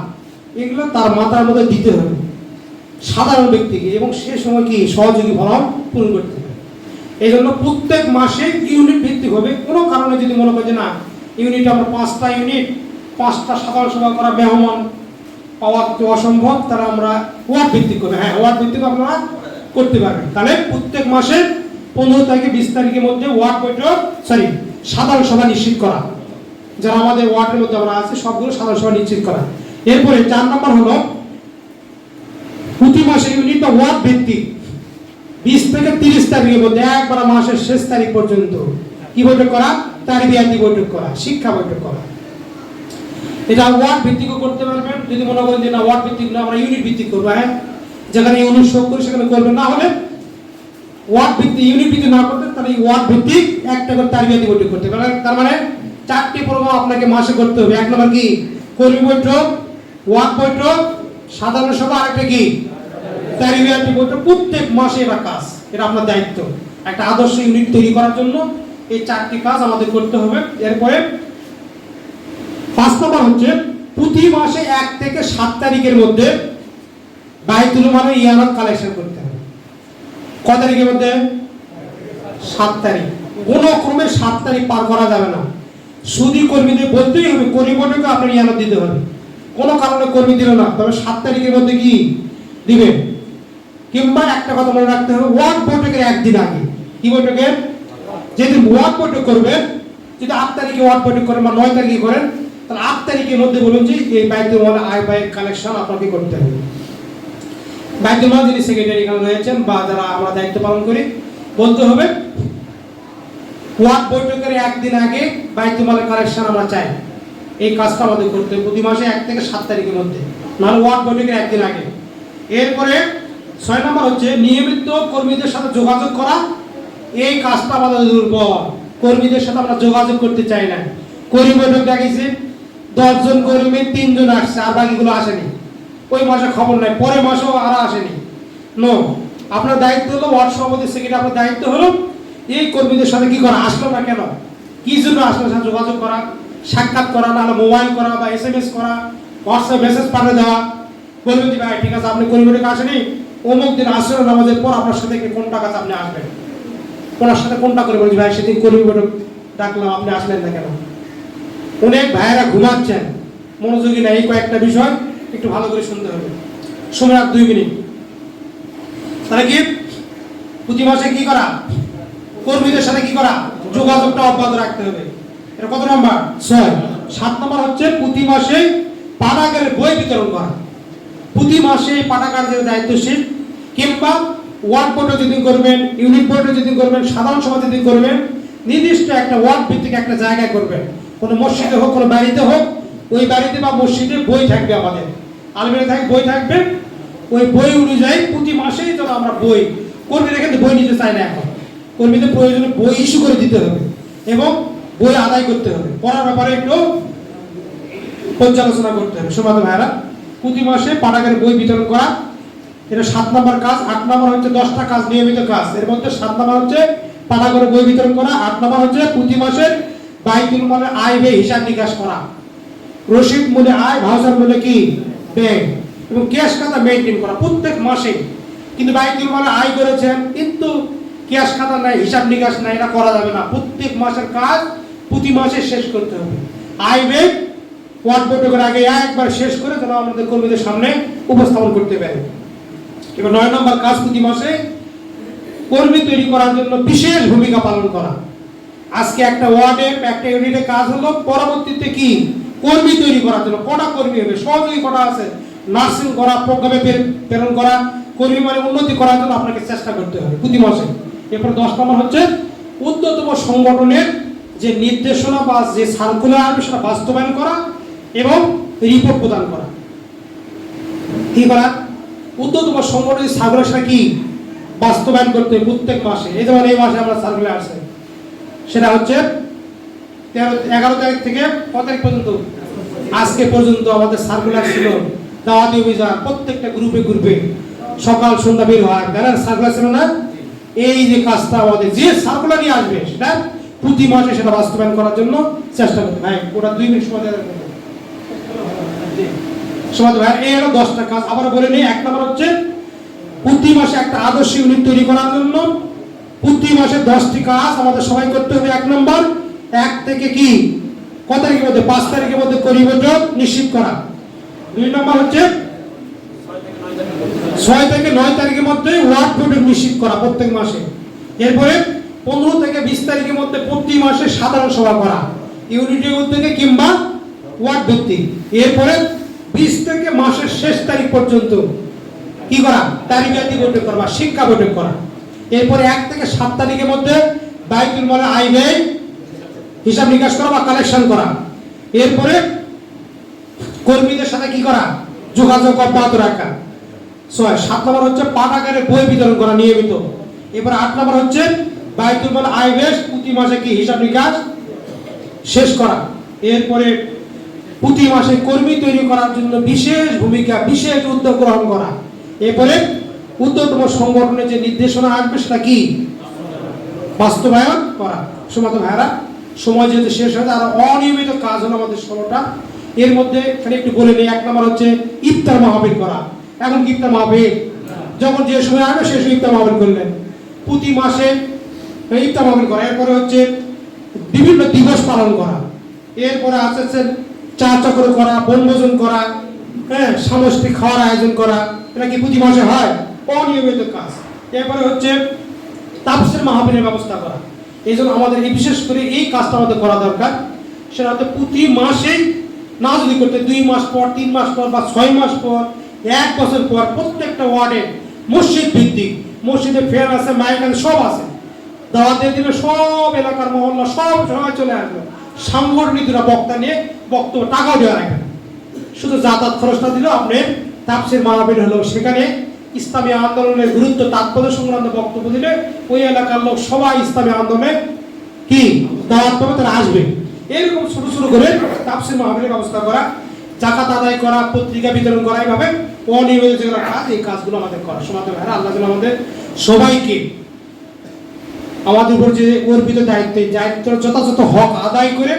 এগুলো তার মাথার মধ্যে দিতে হবে সাধারণ ব্যক্তিকে, এবং সে সময় কি সহযোগী ফলন পূরণ করতে হবে। এই জন্য প্রত্যেক মাসে ইউনিট ভিত্তিক হবে। কোনো কারণে যদি মনে করেন না ইউনিট আমরা 5টা ইউনিট 5টা সাধারণ সভা করা মেহমান পাওয়া তো অসম্ভব, তারা আমরা ওয়ার্ড ভিত্তিক করবে। হ্যাঁ, ওয়ার্ড ভিত্তিক আপনারা করতে পারবেন। তাহলে প্রত্যেক মাসে 15 থেকে 20 তারিখের মধ্যে ওয়ার্ড বৈঠক সাধারণ সভা নিশ্চিত করা, যারা আমাদের ওয়ার্ডের মধ্যে আমরা আছি সবগুলো সাধারণ সভা নিশ্চিত করা। এরপরে 4 নম্বর হলো প্রতি মাসে ইউনিট বা ওয়ার্ড ভিত্তিক 20 থেকে 30 তারিখের মধ্যে একবার মাসের শেষ তারিখ পর্যন্ত কি বৈঠক করা, তারবিয়াতি বৈঠক করা, শিক্ষা বৈঠক করা। এটা ওয়ার্ড ভিত্তিকও করতে পারবেন। যদি মনে করেন যে না ওয়ার্ড ভিত্তিক না আমরা ইউনিট ভিত্তিক করবো, হ্যাঁ, যেখানে ইউনিট শো করে সেখানে করবেন, না হলে ওয়ার্ড ভিত্তিক ইউনিট ভিত্তিক না করতে তাহলে ওয়ার্ড ভিত্তিক একটা করে তারবিয়াতি বৈঠক করতে পারবেন। তার মানে 4টি প্রোগ্রাম আপনাকে মাসে করতে হবে। 1 নম্বর কি, কর্মী বৈঠক, ওয়ার্ড বৈঠক, সাধারণ সভা, আরেকটা কি তারবিয়াতি বৈঠক। প্রত্যেক মাসে এটা কাজ, এটা আপনার দায়িত্ব। একটা আদর্শ ইউনিট তৈরি করার জন্য এই 4টি কাজ আমাদের করতে হবে। এরপরে 5 নম্বর হচ্ছে প্রতি মাসে 1 থেকে 7 তারিখের মধ্যে বাইতুল মালে ইয়ানাত কালেকশন করতে হবে। কত তারিখের মধ্যে? 7 তারিখ। কোনো ক্রমে 7 তারিখ পার করা যাবে না। সুদী কর্মীদের বলতেই হবে কর্মী বৈঠকে আপনার ইয়ানাত দিতে হবে। কোনো কারণে কর্মী দিল না, তবে 7 তারিখের মধ্যে কি দিবেন। কিংবা একটা কথা মনে রাখতে হবে, ওয়ার্ড বৈঠকের একদিন আগে। কি বৈঠকের? যেদিন ওয়ার্ড বৈঠক করবেন, যদি 8 তারিখে ওয়ার্ড বৈঠক করেন বা 9 তারিখে করেন, তাহলে 8 তারিখের মধ্যে বলুন যে এই বাইতুল মাল আয় ব্যয়ের কালেকশন আপনাকে করতে হবে। বাইতুল মাল যিনি সেক্রেটারি এখানে রয়েছেন বা যারা আমরা দায়িত্ব পালন করি, বলতে হবে ওয়ার্ড বৈঠকের একদিন আগে বাইতুল মালের কালেকশন আমরা চাই। এই কাজটা আমাদের করতে হবে প্রতি মাসে 1 থেকে 7 তারিখের মধ্যে, নাহলে ওয়ার্ড বৈঠকের একদিন আগে। এরপরে 6 নম্বর হচ্ছে নিয়মিত কর্মীদের সাথে যোগাযোগ করা। এই কাজটা আমাদের দুর্বল, কর্মীদের সাথে আমরা যোগাযোগ করতে চাই না। কর্মী বৈঠক ডাকিয়েছে, 10 জন কর্মী 3 জন আসছে, আর বাকিগুলো আসেনি। ওই মাসে খবর নাই, পরের মাসেও আর আসেনি। নো, আপনার দায়িত্ব হলো ওয়ার্ড সভাপতি সেক্রেটারি, আপনার দায়িত্ব হলো এই কর্মীদের সাথে কি করা, আসলো না কেন, কি জন্য আসলো, সাথে যোগাযোগ করা, সাক্ষাৎ করা, নাহলে মোবাইল করা বা SMS করা, হোয়াটসঅ্যাপ মেসেজ পাঠিয়ে দেওয়া। বলবেন যে ভাই ঠিক আছে আপনি কর্মী বৈঠকে আসেনি, অমুক দিন আসরের নামাজের পর আপনার সাথে কোনটা কাজ আপনি আসবেন। ওনার সাথে কোনটা করে বলছি ভাই সেদিন কর্মী বৈঠক ডাকলাম আপনি আসলেন না কেন। অনেক ভাইয়েরা ঘুমাচ্ছেন, মনোযোগী না। এই কয়েকটা বিষয় একটু ভালো করে শুনতে হবে। সময় আর 2 মিনিট। তাহলে কি প্রতি মাসে কি করা, কর্মীদের সাথে কি করা, যোগাযোগটা অব্যাহত রাখতে হবে। এটা কত নাম্বার? 6। 7 নম্বর হচ্ছে প্রতি মাসে পাঠাগারের বই বিতরণ করা। প্রতি মাসে পাঠাগারের দায়িত্বশীল কিংবা ওয়ার্ড বৈঠক যেদিন করবেন, ইউনিট বৈঠক যেদিন করবেন, সাধারণ সভা যেদিন করবেন, নির্দিষ্ট একটা ওয়ার্ড ভিত্তিক একটা জায়গায় করবেন। কোনো মসজিদে হোক, কোনো বাড়িতে হোক, ওই বাড়িতে বা মসজিদে বই থাকবে, আমাদের আলমারি থাকবে, বই থাকবে। ওই বই অনুযায়ী প্রতি মাসেই যেন আমরা বই, কর্মীরা কিন্তু বই নিতে চায় না এখন, কর্মীদের প্রয়োজনে বই ইস্যু করে দিতে হবে এবং বই আদায় করতে হবে, পড়ার ব্যাপারে একটু পর্যালোচনা করতে হবে। সম্মানিত ভাইরা, প্রতি মাসে পাঠাগারে বই বিতরণ করা, এটা 7 নম্বর কাজ। 8 নম্বর হচ্ছে 10টা কাজ, নিয়মিত কাজ। এর মধ্যে 7 নম্বর হচ্ছে পাঠাগারে বই বিতরণ করা, 8 নম্বর হচ্ছে প্রতি মাসে বাইতুল মালের আয় ব্যয় হিসাব নিকাশ করা, রসিদ মূল্যে আয়, ভাউচার মূল্যে কি ব্যয়, এবং ক্যাশ খাতা মেইনটেইন করা প্রত্যেক মাসে। কিন্তু বাইতুল মালে আয় করেছেন কিন্তু ক্যাশ খাতা নাই, হিসাব নিকাশ নাই, এটা করা যাবে না। প্রত্যেক মাসের কাজ প্রতি মাসে শেষ করতে হবে। আয় ব্যয় ওয়ার্ড বৈঠকের আগে একবার শেষ করে যেন আমাদের কর্মীদের সামনে উপস্থাপন করতে পারে। এবার 9 নম্বর কাজ, প্রতি মাসে কর্মী তৈরি করার জন্য বিশেষ ভূমিকা পালন করা। আজকে একটা ওয়ার্ডে একটা ইউনিটে কাজ হলো, পরবর্তীতে কি কর্মী তৈরি করার জন্য কটা কর্মী হবে, সহযোগী কটা আছে, নার্সিং করা, প্রোগ্রামে প্রেরণ করা, কর্মী মানে উন্নতি করার জন্য আপনাকে চেষ্টা করতে হবে প্রতি মাসে। এরপর 10 নম্বর হচ্ছে ঊর্ধ্বতম সংগঠনের যে নির্দেশনা বা যে সার্কুলার আসবে সেটা বাস্তবায়ন করা এবং রিপোর্ট প্রদান করা। কি করা? ঊর্ধ্বতম সংগঠনের সার্কুলার সেটা কি বাস্তবায়ন করতে প্রত্যেক মাসে। এই যেমন এই মাসে আমরা সার্কুলার আছে, সেটা হচ্ছে 11 তারিখ থেকে কত তারিখ পর্যন্ত, আজকে পর্যন্ত আমাদের সার্কুলার ছিল দাওয়াতি অভিযান, প্রত্যেকটা গ্রুপে গ্রুপে সকাল সন্ধ্যা বের হয়, জানেন সার্কুলার ছিল না? এই যে কাজটা আমাদের যে সার্কুলারই আসবে সেটা প্রতি মাসে সেটা বাস্তবায়ন করার জন্য চেষ্টা করতে। ভাই ওটা 2 মিনিট সময় দেওয়া সময় ভাই। এই হলো 10টা কাজ। আবার বলে নিই, 1 নম্বর হচ্ছে প্রতি মাসে একটা আদর্শ ইউনিট তৈরি করার জন্য প্রতি মাসে 10টি কাজ আমাদের সবাই করতে হবে। 1 নম্বর, 1 থেকে কি কত তারিখের মধ্যে, 5 তারিখের মধ্যে কর্মী বৈঠক নিশ্চিত করা। 2 নম্বর হচ্ছে 6 থেকে 9 তারিখের মধ্যে ওয়ার্ড বৈঠক নিশ্চিত করা প্রত্যেক মাসে। এরপরে 15 থেকে 20 তারিখের মধ্যে প্রতি মাসে সাধারণ সভা করা, ইউনিটের উদ্যোগে কিংবা ওয়ার্ড ভিত্তিক। এরপরে 20 থেকে মাসের শেষ তারিখ পর্যন্ত কি করা, তারিখাতি বৈঠক করা, শিক্ষা বৈঠক করা। এরপরে 1 থেকে 7 তারিখের মধ্যে বাইতুল মালের আয় ব্যয় হিসাব নিকাশ করা বা কালেকশন করা। এরপরে কর্মীদের সাথে কি করা, যোগাযোগ অব্যাহত রাখা। 7 নম্বর হচ্ছে পাঠাগারে বই বিতরণ করা নিয়মিত। এবার 8 নম্বর হচ্ছে বাইতুল মাল আয় ব্যয় প্রতি মাসে কি হিসাব নিকাশ শেষ করা। এরপরে প্রতি মাসে কর্মী তৈরি করার জন্য বিশেষ ভূমিকা, বিশেষ উদ্যোগ গ্রহণ করা। এরপরে ঊর্ধ্বতম সংগঠনের যে নির্দেশনা আসবে সেটা কি বাস্তবায়ন করা। সম্মানিত ভাইরা, সময় যেহেতু শেষ হয়েছে, আর অনিয়মিত কাজ হলো আমাদের 16টা। এর মধ্যে এখানে একটু বলে নিই, 1 নম্বর হচ্ছে ইফতার মাহফিল করা। এখন কি ইফতার মাহফিল, যখন যে সময় আসবে সে সময় ইফতার মাহফিল করলেন, প্রতি মাসে ইফতার মাহফিল করা। এরপরে হচ্ছে বিভিন্ন দিবস পালন করা। এরপরে আছে চা চক্র করা, বনভোজন করা, হ্যাঁ, সামষ্টিক খাওয়ার আয়োজন করা। এটা কি প্রতি মাসে হয়? অনিয়মিত কাজ। এরপরে হচ্ছে তাফসীর মাহফিলের ব্যবস্থা করা। এই জন্য আমাদের এই বিশেষ করে এই কাজটা আমাদের করা দরকার। সেটা হচ্ছে প্রতি মাসেই না যদি করতে 2 মাস পর, 3 মাস পর বা 6 মাস পর, 1 বছর পর প্রত্যেকটা ওয়ার্ডে মসজিদ ভিত্তিক, মসজিদে ফেয়ার আছে, মাইক আছে, সব আছে, দাওয়াতের দিনে সব এলাকার মহল্লা সব সবাই চলে আসবে, সাংগঠনিক বক্তা নিয়ে বক্তব্য, টাকাও দেওয়া রাখবে, শুধু যাতায়াত খরচটা দিলেও আপনি তাফসীর মাহফিল হলো, সেখানে ইসলামী আন্দোলনের গুরুত্ব তাৎপর্য সংক্রান্ত বক্তব্য দিলে ওই এলাকার লোক সবাই ইসলামী আন্দোলনে কি দাওয়াত পাবে, তারা আসবে। এরকম ছোট ছোট করে তাফসীর মাহফিলের ব্যবস্থা করা, জাকাত আদায় করা, পত্রিকা বিতরণ করা, এইভাবে অনিয়মিত যেগুলো কাজ, এই কাজগুলো আমাদের করা। সমাজে ভাইরা, আল্লাহ যেন আমাদের সবাইকে আমাদের উপর যে অর্পিত দায়িত্ব, দায়িত্বের যথাযথ হক আদায় করে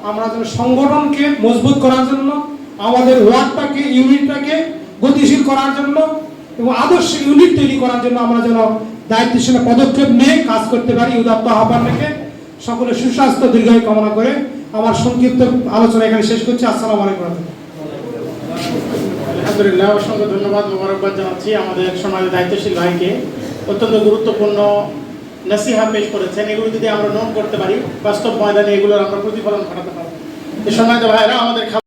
আমরা যেন সংগঠনকে মজবুত করার জন্য, আমাদের ওয়ার্ডটাকে, ইউনিটটাকে গতিশীল করার জন্য এবং আদর্শ ইউনিট তৈরি করার জন্য আমরা যেন দায়িত্বশীল পদক্ষেপ নিয়ে কাজ করতে পারি। উদাত্ত আহ্বান রেখে সকলের সুস্বাস্থ্য দীর্ঘায়ু কামনা করে আমার সংক্ষিপ্ত আলোচনা এখানে শেষ করছি। আসসালামু আলাইকুম। আলহামদুলিল্লাহ, অসংখ্য ধন্যবাদ, মোবারকবাদ জানাচ্ছি আমাদের সমাজের দায়িত্বশীল ভাইকে। অত্যন্ত গুরুত্বপূর্ণ নসিহা পেশ করেছেন। এগুলো যদি আমরা নোট করতে পারি, বাস্তব ময়দানে এগুলোর আমরা প্রতিফলন ঘটাতে পারবো। এই সময় ভাইরা আমাদের